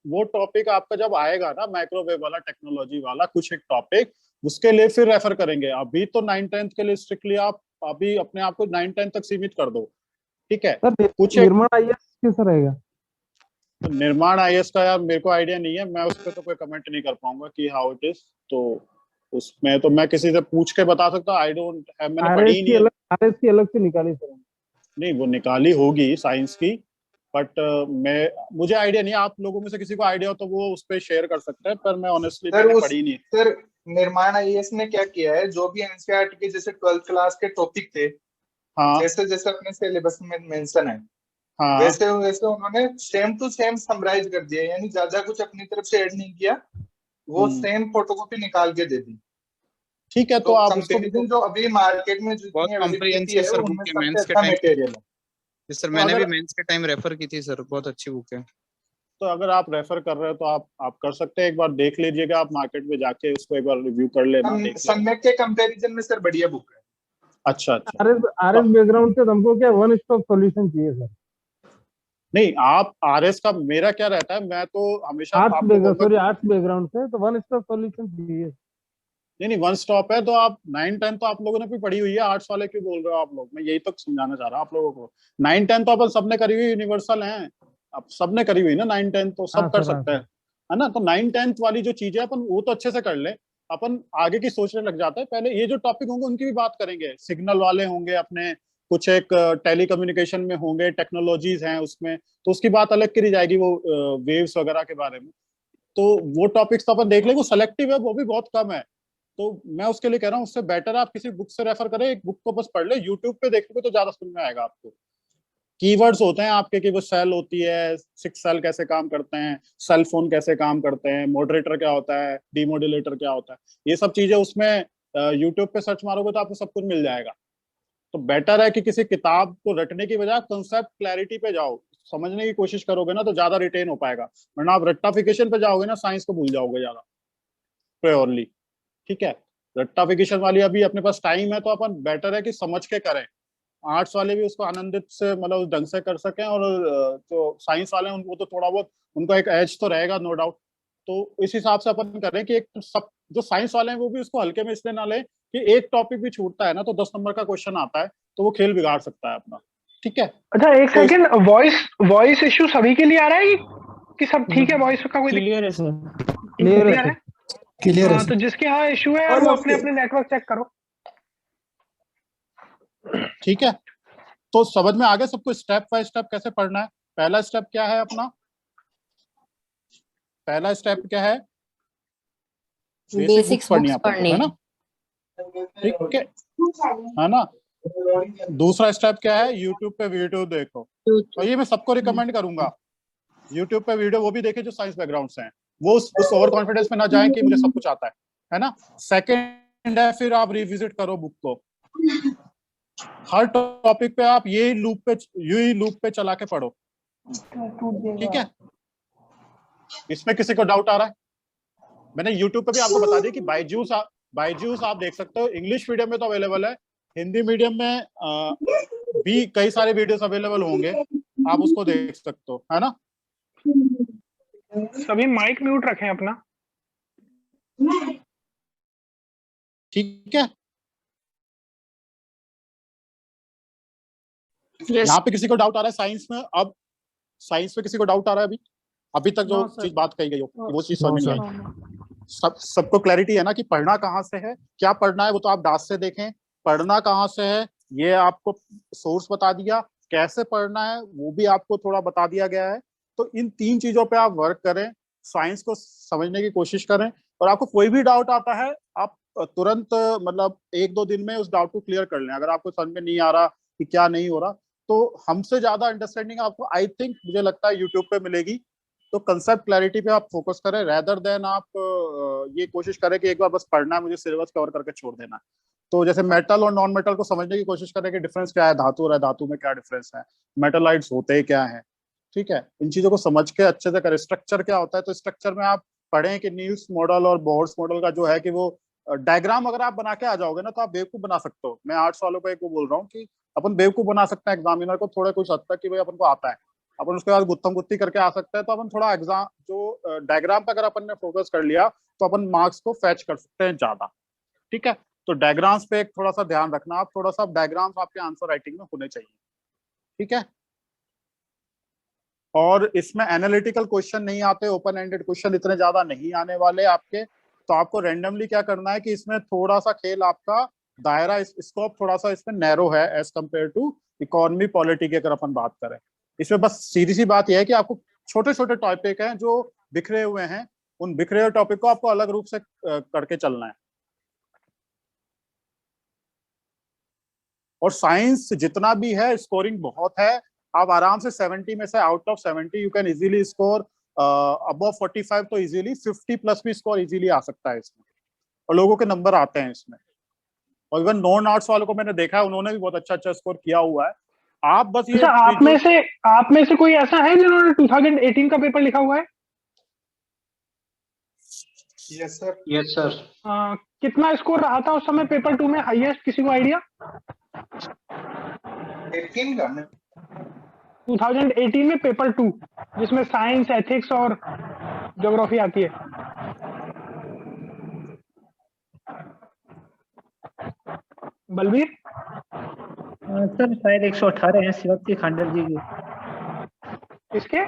Speaker 1: वो टॉपिक आपका जब आएगा ना, माइक्रोवेव वाला, टेक्नोलॉजी वाला कुछ एक टॉपिक, उसके लिए फिर रेफर करेंगे। अभी तो 9-10 के लिए स्ट्रिक्टली आप अभी अपने आप को 9-10 तक सीमित कर दो, ठीक है। कुछ
Speaker 4: निर्माण आईएएस कैसा रहेगा?
Speaker 1: तो निर्माण आईएएस का यार मेरे को आइडिया नहीं है, मैं उस पर तो कोई कमेंट नहीं कर पाऊंगा कि हाउ इट इज। तो उसमें तो मैं किसी से पूछ के बता सकता हूँ, आई डोंट हैव, मैंने पढ़ी नहीं है।
Speaker 4: आरएस की अलग से निकाली सर?
Speaker 1: नहीं वो निकाली होगी साइंस की, बट मुझे आइडिया नहीं। आप लोगों में से किसी को आइडिया हो तो वो उस पर शेयर कर सकते हैं, पर मैं ऑनेस्टली मैंने पढ़ी नहीं।
Speaker 3: सर निर्माण आईएएस ने क्या किया है, जो भी एनसीईआरटी के जैसे 12th क्लास के टॉपिक थे,
Speaker 1: हाँ
Speaker 3: जैसे जैसे अपने सिलेबस में मेंशन है,
Speaker 1: हाँ
Speaker 3: वैसे वैसे उन्होंने सेम टू सेम समराइज कर दिया, यानी ज्यादा कुछ अपनी तरफ से ऐड नहीं किया, वो सेम फोटोकॉपी निकाल के दे दी,
Speaker 1: ठीक है। तो आप उसको
Speaker 3: जो अभी मार्केट में
Speaker 12: बहुत कॉम्प्रिहेंसिव सर बुक है, मेंस के टाइम
Speaker 3: मटेरियल है
Speaker 12: सर। मैंने भी मेंस के टाइम रेफर की थी सर, बहुत अच्छी बुक है।
Speaker 1: तो अगर आप रेफर कर रहे हो तो आप कर सकते हैं, एक बार देख लीजिएगा, आप मार्केट में जाके उसको एक बार रिव्यू कर लेना।
Speaker 3: सम्यक के कंपैरिजन में सर बढ़िया बुक है।
Speaker 1: अच्छा
Speaker 4: आरएस बैकग्राउंड से हमको क्या वन स्टॉप सॉल्यूशन चाहिए सर?
Speaker 1: नहीं आप आरएस का, मेरा क्या रहता है, मैं तो हमेशा
Speaker 4: आर्ट्स बैकग्राउंड से, तो वन स्टॉप सॉल्यूशन चाहिए।
Speaker 1: नहीं वन स्टॉप है तो आप 9-10 तो आप लोगों ने भी पढ़ी हुई है, आर्ट्स वाले क्यों बोल रहे हो आप लोग, मैं यही तो समझाना चाह रहा हूँ आप लोगों को। 9-10 तो अपन सबने करी हुई, यूनिवर्सल है, अब सबने करी हुई ना 9-10, तो सब कर सकते हैं, है ना। तो 9-10 वाली जो चीजें अपन वो तो अच्छे से कर ले, अपन आगे की सोचने लग जाते हैं। पहले ये जो टॉपिक होंगे उनकी भी बात करेंगे, सिग्नल वाले होंगे अपने, कुछ एक टेलीकम्युनिकेशन में होंगे, टेक्नोलॉजीज हैं उसमें, तो उसकी बात अलग करी जाएगी, वो वेव्स वगैरह के बारे में। तो वो टॉपिक्स तो अपन देख लेंगे, वो सेलेक्टिव है, वो भी बहुत कम है। तो मैं उसके लिए कह रहा हूँ उससे बेटर आप किसी बुक से रेफर करें, एक बुक को बस पढ़ ले, यूट्यूब पे देखोगे तो ज्यादा समझ में आएगा आपको। कीवर्ड्स होते हैं आपके कि वो सेल होती है, 6 सेल कैसे काम करते हैं, सेल फोन कैसे काम करते हैं, मॉडरेटर क्या होता है, डीमोडुलेटर क्या होता है, ये सब चीजें उसमें यूट्यूब पे सर्च मारोगे तो आपको सब कुछ मिल जाएगा। तो बेटर है कि किसी किताब को रटने की बजाय कंसेप्ट क्लैरिटी पे जाओ, समझने की कोशिश करोगे ना तो ज्यादा रिटेन हो पाएगा। वरना आप रट्टाफिकेशन पे जाओगे ना, साइंस को भूल जाओगे ज्यादा प्योरली। ठीक है, रट्टाफिकेशन वाली अभी अपने पास टाइम है तो अपन बेटर है कि समझ के करें। आर्ट्स वाले भी उसको आनंदित से मतलब उस ढंग से कर सकें, और जो साइंस वाले हैं उनको तो थोड़ा बहुत उनको एक एज तो रहेगा नो डाउट। तो इस हिसाब से अपन करें कि एक तो सब जो साइंस वाले हैं वो भी उसको हल्के में इसलिए ना लें कि एक टॉपिक भी छूटता है ना तो 10 नंबर का क्वेश्चन आता है तो वो खेल बिगाड़ सकता है अपना। ठीक है,
Speaker 4: अच्छा एक सेकंड, वॉइस इशू सभी के लिए आ रहा है कि सब ठीक है? वॉइस का कोई
Speaker 13: क्लियर है सर,
Speaker 4: क्लियर है?
Speaker 15: क्लियर है
Speaker 4: तो जिसके यहाँ इशू है वो अपने अपने नेटवर्क चेक करो।
Speaker 1: ठीक है, तो समझ में आगे सबको स्टेप बाय स्टेप कैसे पढ़ना है। पहला स्टेप क्या है अपना, पहला स्टेप क्या है, बेसिक बुक्स पढ़नी है ना। ठीक है ना। दूसरा स्टेप क्या है, यूट्यूब पे वीडियो देखो, और ये मैं सबको रिकमेंड करूंगा, यूट्यूब पे वीडियो वो भी देखे जो साइंस बैकग्राउंड से हैं, वो उस ओवर कॉन्फिडेंस में ना जाएं कि मुझे सब कुछ आता है ना। सेकंड है फिर आप रिविजिट करो बुक को, हर टॉपिक पे आप यही लूप पे चला के पढ़ो। ठीक है, इसमें किसी को डाउट आ रहा है? मैंने यूट्यूब पे भी आपको बता दिया कि बायजूस आप देख सकते हो, इंग्लिश मीडियम में तो अवेलेबल है, हिंदी मीडियम में भी कई सारे वीडियोस अवेलेबल होंगे, आप उसको देख सकते हो, है ना।
Speaker 4: सभी माइक म्यूट रखें अपना।
Speaker 1: ठीक है, यहाँ पे किसी को डाउट आ रहा है साइंस में? अब साइंस में किसी को डाउट आ रहा है अभी तक जो चीज बात कही गई हो वो चीज समझ में आई? सबको क्लैरिटी है ना कि पढ़ना कहाँ से है, क्या पढ़ना है वो तो आप डास से देखें, पढ़ना कहाँ से है ये आपको सोर्स बता दिया, कैसे पढ़ना है वो भी आपको थोड़ा बता दिया गया है। तो इन 3 चीजों पे आप वर्क करें, साइंस को समझने की कोशिश करें, और आपको कोई भी डाउट आता है आप तुरंत मतलब 1-2 दिन में उस डाउट को क्लियर कर लें। अगर आपको समझ में नहीं आ रहा कि क्या नहीं हो रहा तो हमसे ज्यादा अंडरस्टैंडिंग आपको आई थिंक मुझे लगता है यूट्यूब पे मिलेगी। तो कंसेप्ट क्लैरिटी पे आप फोकस करें रेदर देन आप ये कोशिश करें कि एक बार बस पढ़ना है, मुझे सिलेबस कवर करके छोड़ देना है। तो जैसे मेटल और नॉन मेटल को समझने की कोशिश करें कि डिफरेंस क्या है, धातु और धातु में क्या डिफरेंस है, मेटलाइट्स होते क्या है। ठीक है, इन चीजों को समझ के अच्छे से करें। स्ट्रक्चर क्या होता है, तो स्ट्रक्चर में आप पढ़ें कि नील्स मॉडल और बोर्ड्स मॉडल का जो है कि वो डायग्राम अगर आप बना के आ जाओगे ना तो आप बेवकूफ बना सकते हो। मैं आर्ट्स वालों को एक वो बोल रहा हूँ कि अपन बेवकूफ बना सकते हैं एग्जामिनर को थोड़ा कुछ हद तक कि भाई अपन को आता है, अपन उसके बाद गुत्थम गुत्ती करके आ सकते हैं। तो अपन थोड़ा एग्जाम जो डायग्राम पे अगर अपन ने फोकस कर लिया तो अपन मार्क्स को फैच कर सकते हैं ज्यादा। ठीक है, तो डायग्राम्स पे एक थोड़ा सा ध्यान रखना, आप थोड़ा सा डायग्राम्स आपके आंसर राइटिंग में होने चाहिए। ठीक है, और इसमें एनालिटिकल क्वेश्चन नहीं आते, ओपन एंडेड क्वेश्चन इतने ज्यादा नहीं आने वाले आपके। तो आपको रैंडमली क्या करना है कि इसमें थोड़ा सा खेल आपका दायरा स्कोप थोड़ा सा इसमें नैरो है as compare to economy polity की अगर अपन बात करें। इसमें बस सीधी सी बात यह है कि आपको छोटे छोटे टॉपिक हैं जो बिखरे हुए हैं, उन बिखरे हुए टॉपिक को आपको अलग रूप से करके चलना है। और साइंस जितना भी है स्कोरिंग बहुत है, आप आराम से 70 में से out of 70 you can easily score above 45, तो इजीली 50 प्लस भी स्कोर इजीली आ सकता है इसमें, और लोगों के नंबर आते हैं इसमें। और इवन नॉन आर्ट्स वालों को मैंने देखा है, उन्होंने भी बहुत अच्छा अच्छा स्कोर किया हुआ है। आप बस ये
Speaker 4: आप में से कोई ऐसा है जिन्होंने 2018 का पेपर लिखा हुआ है?
Speaker 3: Yes sir.
Speaker 11: Yes sir.
Speaker 4: कितना स्कोर रहा था उस समय पेपर 2 में हाईएस्ट, किसी को आइडिया?
Speaker 3: 18 का
Speaker 4: 2018 में पेपर 2 जिसमें साइंस, एथिक्स और ज्योग्राफी आती है। बलबीर
Speaker 5: सर शायद 118 हैं शिवाक्षी खांडल जी के।
Speaker 4: किसके?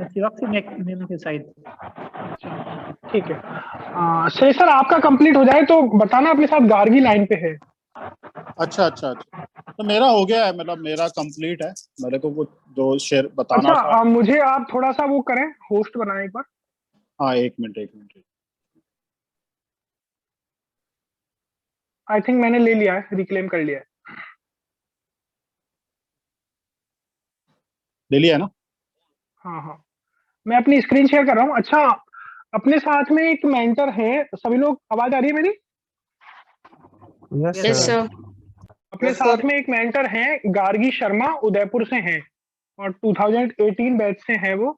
Speaker 5: शिवाक्षी मैम के शायद।
Speaker 4: ठीक है, श्रेय सर आपका कंप्लीट हो जाए तो बताना, अपने साथ गार्गी लाइन पे है।
Speaker 1: अच्छा अच्छा अच्छा, तो मेरा हो गया है, मतलब मेरा कंप्लीट है, मेरे को कुछ जो शेयर बताना
Speaker 4: अच्छा
Speaker 1: था।
Speaker 4: मुझे आप थोड़ा सा वो करें, होस्ट बनाएं एक बार।
Speaker 1: हाँ एक मिनट।
Speaker 4: आई थिंक मैंने ले लिया है, रिक्लेम कर लिया है।
Speaker 1: ले लिया है ना?
Speaker 4: हाँ मैं अपनी स्क्रीन शेयर कर रहा हूँ। अच्छा अपने साथ में एक मेंटर है, सभी लोग, आवाज आ रही है मेरी?
Speaker 8: Yes sir.
Speaker 4: अपने साथ में एक मेंटर है, गार्गी शर्मा, उदयपुर से हैं और 2018 बैच से हैं वो।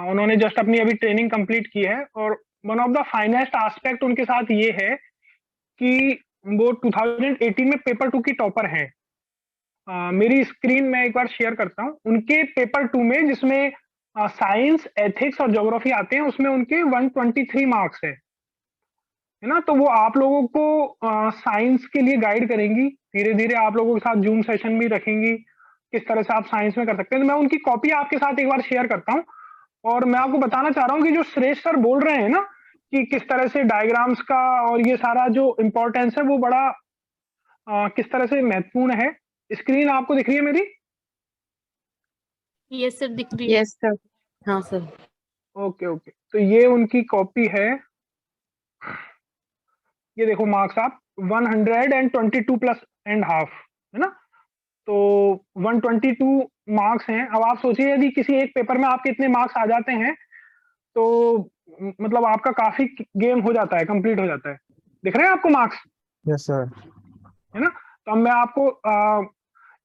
Speaker 4: उन्होंने जस्ट अपनी अभी ट्रेनिंग कंप्लीट की है और one of the finest aspect उनके साथ ये है कि वो 2018 में पेपर 2 की टॉपर हैं। मेरी स्क्रीन में एक बार शेयर करता हूँ। उनके पेपर 2 में, जिसमें साइंस, एथिक्स और ज्योग्राफी आते हैं, उसमें उनके 123 मार्क्स है ना। तो वो आप लोगों को साइंस के लिए गाइड करेंगी, धीरे धीरे आप लोगों के साथ जूम सेशन भी रखेंगी, किस तरह से आप साइंस में कर सकते हैं। तो मैं उनकी कॉपी आपके साथ एक बार शेयर करता हूँ और मैं आपको बताना चाह रहा हूँ कि जो श्रेष्ठ सर बोल रहे हैं ना कि किस तरह से डायग्राम्स का और ये सारा जो इम्पोर्टेंस है वो बड़ा किस तरह से महत्वपूर्ण है। स्क्रीन आपको दिख रही है मेरी?
Speaker 8: यस सर दिख रही है। Yes sir. हाँ सर।
Speaker 4: ओके तो ये उनकी कॉपी है, ये देखो मार्क्स आप 122 प्लस एंड हाफ है ना। तो 122 मार्क्स हैं। अब आप सोचिए यदि किसी एक पेपर में आपके इतने मार्क्स आ जाते हैं तो मतलब आपका काफी गेम हो जाता है, कंप्लीट हो जाता है। दिख रहे हैं आपको मार्क्स?
Speaker 15: Yes sir.
Speaker 4: है ना। तो अब मैं आपको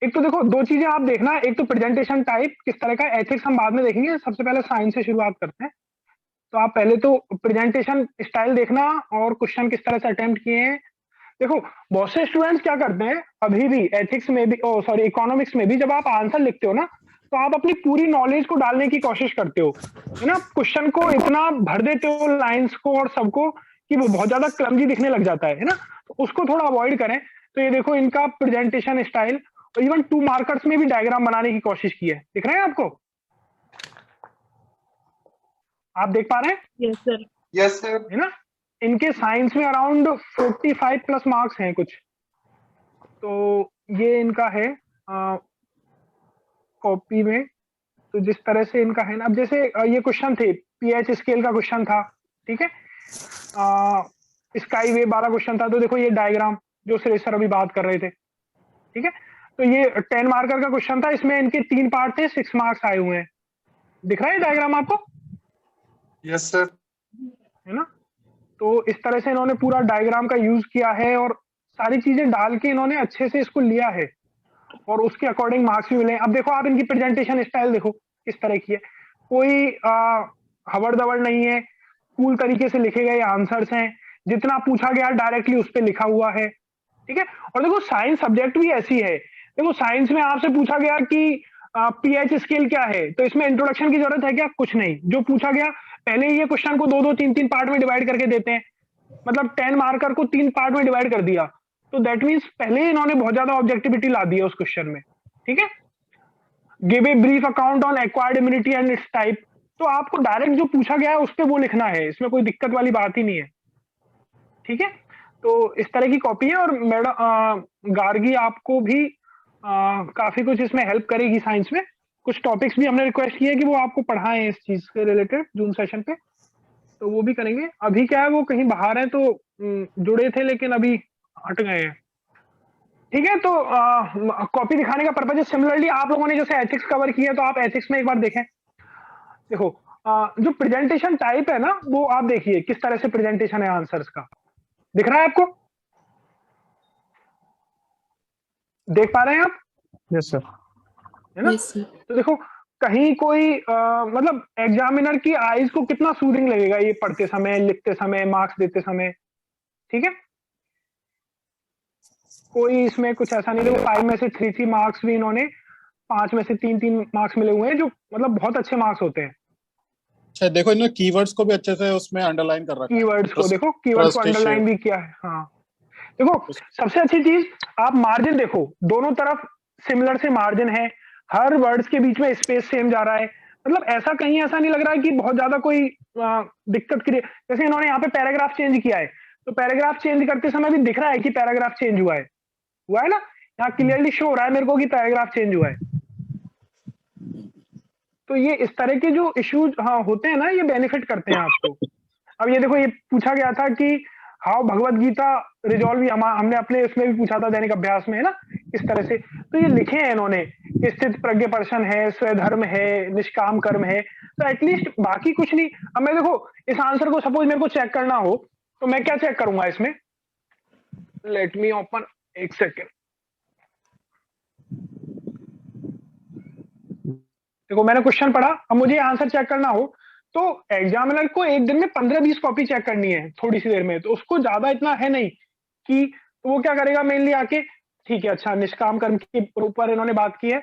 Speaker 4: एक तो देखो दो चीजें आप देखना, एक तो प्रेजेंटेशन टाइप किस तरह का, एथिक्स हम बाद में देखेंगे, सबसे पहले साइंस से शुरुआत करते हैं। तो आप पहले तो प्रेजेंटेशन स्टाइल देखना और क्वेश्चन किस तरह से अटेम्प्ट किए हैं। देखो बहुत से स्टूडेंट्स क्या करते हैं अभी भी एथिक्स में भी, इकोनॉमिक्स में भी, जब आप आंसर लिखते हो ना तो आप अपनी पूरी नॉलेज को डालने की कोशिश करते हो, है ना। क्वेश्चन को इतना भर देते हो लाइंस को और सबको कि वो बहुत ज्यादा क्लमजी दिखने लग जाता है ना। तो उसको थोड़ा अवॉइड करें। तो ये देखो इनका प्रेजेंटेशन स्टाइल, और इवन 2 मार्कर्स में भी डायग्राम बनाने की कोशिश की है। दिख रहे हैं आपको? आप देख पा रहे हैं?
Speaker 3: यस सर
Speaker 4: है ना। इनके साइंस में अराउंड 45 प्लस मार्क्स हैं कुछ। तो ये इनका है कॉपी में। तो जिस तरह से इनका है ना, अब जैसे ये क्वेश्चन थे, पीएच स्केल का क्वेश्चन था, ठीक है। स्काई वे 12 क्वेश्चन था। तो देखो ये डायग्राम जो सुरेश सर अभी बात कर रहे थे, ठीक है। तो ये 10 मार्कर का क्वेश्चन था, इसमें इनके 3 पार्ट थे, 6 मार्क्स आए हुए हैं। दिख रहा है डायग्राम आपको?
Speaker 3: Yes sir.
Speaker 4: है ना। तो इस तरह से इन्होंने पूरा डायग्राम का यूज किया है और सारी चीजें डाल के इन्होंने अच्छे से इसको लिया है और उसके अकॉर्डिंग मार्क्स भी मिले। अब देखो आप इनकी प्रेजेंटेशन स्टाइल देखो किस तरह की है, कोई हवड़ दवड़ नहीं है, कूल तरीके से लिखे गए आंसर्स हैं, जितना पूछा गया डायरेक्टली उस पर लिखा हुआ है, ठीक है। और देखो साइंस सब्जेक्ट भी ऐसी है, देखो साइंस में आपसे पूछा गया कि पीएच स्केल क्या है, तो इसमें इंट्रोडक्शन की जरूरत है क्या? कुछ नहीं। जो पूछा गया पहले ही ये क्वेश्चन को 2-2, 3-3 पार्ट में डिवाइड करके देते हैं, मतलब 10 मार्कर को 3 पार्ट में डिवाइड कर दिया। तो दैट मींस पहले ही इन्होंने बहुत ज्यादा ऑब्जेक्टिविटी ला दी है उस क्वेश्चन में, ठीक है। Give a brief account on acquired immunity and it's type. तो आपको डायरेक्ट जो पूछा गया है उस पर वो लिखना है, इसमें कोई दिक्कत वाली बात ही नहीं है, ठीक है। तो इस तरह की कॉपी है और मैडम गार्गी आपको भी काफी कुछ इसमें हेल्प करेगी साइंस में। कुछ टॉपिक्स भी हमने रिक्वेस्ट किए कि वो आपको पढ़ाएं इस चीज से रिलेटेड जूम सेशन पे, तो वो भी करेंगे। अभी क्या है वो कहीं बाहर है तो जुड़े थे लेकिन अभी हट गए हैं, ठीक है। तो कॉपी दिखाने का पर्पज है। सिमिलरली आप लोगों ने जैसे एथिक्स कवर किया तो आप एथिक्स में एक बार देखें। देखो जो प्रेजेंटेशन टाइप है ना वो आप देखिए किस तरह से प्रेजेंटेशन है आंसर्स का। दिख रहा है आपको? देख पा रहे हैं आप?
Speaker 15: Yes sir.
Speaker 4: है ना। तो देखो कहीं कोई मतलब एग्जामिनर की आईज को कितना सूदिंग लगेगा ये पढ़ते समय, लिखते समय, मार्क्स देते समय, ठीक है। कोई इसमें कुछ ऐसा नहीं। देखो 5 में से 3 मार्क्स भी इन्होंने, 5 में से 3 मार्क्स मिले हुए हैं, जो मतलब बहुत अच्छे मार्क्स होते हैं।
Speaker 1: अच्छा देखो इन्होंने कीवर्ड्स को भी अच्छे से उसमें अंडरलाइन कर रखा है।
Speaker 4: कीवर्ड्स को देखो, कीवर्ड्स को अंडरलाइन भी किया है। हाँ देखो सबसे अच्छी चीज आप मार्जिन देखो, दोनों तरफ सिमिलर से मार्जिन है, हर वर्ड्स के बीच में स्पेस सेम जा रहा है। मतलब ऐसा कहीं ऐसा नहीं लग रहा है कि बहुत ज्यादा कोई दिक्कत क्रिएट। जैसे इन्होंने यहाँ पे पैराग्राफ चेंज किया है तो पैराग्राफ चेंज करते समय भी दिख रहा है कि पैराग्राफ चेंज हुआ है ना। यहाँ क्लियरली शो हो रहा है मेरे को कि पैराग्राफ चेंज हुआ है। तो ये इस तरह के जो इश्यूज हाँ होते हैं ना, ये बेनिफिट करते हैं आपको। अब ये देखो, ये पूछा गया था कि हाउ भगवत गीता रिजॉल्व, हमने अपने इसमें भी पूछा था दैनिक अभ्यास में, है ना, इस तरह से। तो ये लिखे हैं इन्होंने, स्थित प्रज्ञ पर्सन है, स्वधर्म है, निष्काम कर्म है, तो एटलीस्ट बाकी कुछ नहीं। अब मैं देखो इस आंसर को सपोज मेरे को चेक करना हो तो मैं क्या चेक करूंगा इसमें, लेट मी ओपन, एक सेकेंड। देखो मैंने क्वेश्चन पढ़ा, अब मुझे आंसर चेक करना हो तो एग्जामिनर को एक दिन में 15-20 कॉपी चेक करनी है थोड़ी सी देर में, तो उसको ज्यादा इतना है नहीं कि, तो वो क्या करेगा मेनली आके, ठीक है अच्छा निष्काम कर्म के ऊपर इन्होंने बात की है,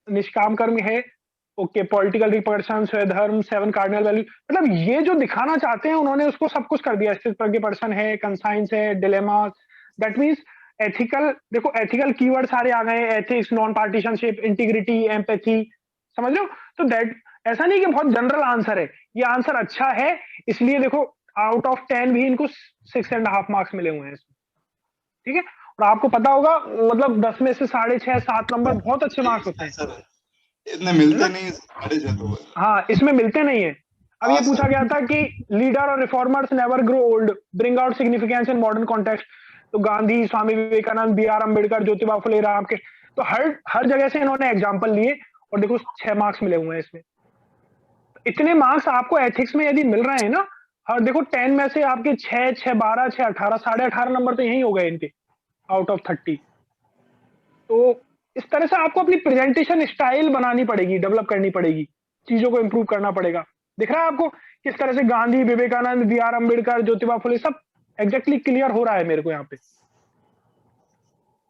Speaker 4: निष्काम कर्म है, ओके, पॉलिटिकल रिपर्सन, स्वधर्म, 7 कार्डिनल वैल्यू, मतलब ये जो दिखाना चाहते हैं उन्होंने उसको सब कुछ कर दिया। स्थित प्रज्ञ पर्सन है, कंसाइंस है, डिलेमा, दैट मींस एथिकल, देखो एथिकल कीवर्ड सारे आ गए, एथिक्स, नॉन पार्टीशनशिप, इंटीग्रिटी, एम्पैथी, समझ लो। तो दैट ऐसा नहीं कि बहुत जनरल आंसर है, ये आंसर अच्छा है, इसलिए देखो आउट ऑफ 10 भी इनको 6.5 मार्क्स मिले हुए हैं इसमें, ठीक है। और आपको पता होगा मतलब 10 में से 6.5-7 नंबर बहुत अच्छे मार्क्स होते हैं,
Speaker 9: इतने मिलते नहीं 6.5 तो।
Speaker 4: हाँ इसमें मिलते नहीं है। अब ये पूछा गया था कि लीडर और reformers never grow old, bring out significance in modern context, तो गांधी, स्वामी विवेकानंद, बी.आर. अम्बेडकर, ज्योतिबा फुले, राम के, तो हर जगह से इन्होंने एग्जाम्पल लिए और देखो 6 मार्क्स मिले हुए हैं इसमें। इतने मार्क्स आपको एथिक्स में यदि मिल रहे हैं ना, हर देखो 10 में से आपके 6, 6, 12, 6, 18, 18.5 नंबर तो यही हो गए इनके आउट ऑफ 30। तो इस तरह से आपको अपनी प्रेजेंटेशन स्टाइल बनानी पड़ेगी, डेवलप करनी पड़ेगी, चीजों को इंप्रूव करना पड़ेगा। दिख रहा है आपको किस तरह से गांधी, विवेकानंद, बी.आर. अम्बेडकर, ज्योतिबा फुले सब एग्जैक्टली क्लियर हो रहा है मेरे को यहाँ पे।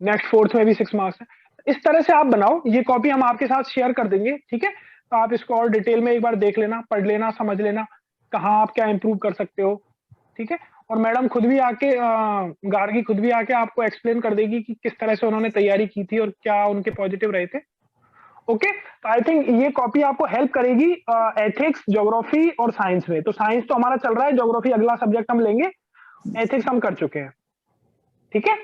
Speaker 4: नेक्स्ट 4th में भी 6 मार्क्स है। इस तरह से आप बनाओ, ये कॉपी हम आपके साथ शेयर कर देंगे, ठीक है। तो आप इसको और डिटेल में एक बार देख लेना, पढ़ लेना, समझ लेना कहाँ आप क्या इंप्रूव कर सकते हो, ठीक है। और मैडम खुद भी आके गार्गी खुद भी आके आपको एक्सप्लेन कर देगी कि किस तरह से उन्होंने तैयारी की थी और क्या उनके पॉजिटिव रहे थे। ओके, तो आई थिंक ये कॉपी आपको हेल्प करेगी एथिक्स, ज्योग्राफी और साइंस में। तो साइंस तो हमारा चल रहा है, ज्योग्राफी अगला सब्जेक्ट हम लेंगे, एथिक्स हम कर चुके हैं, ठीक है।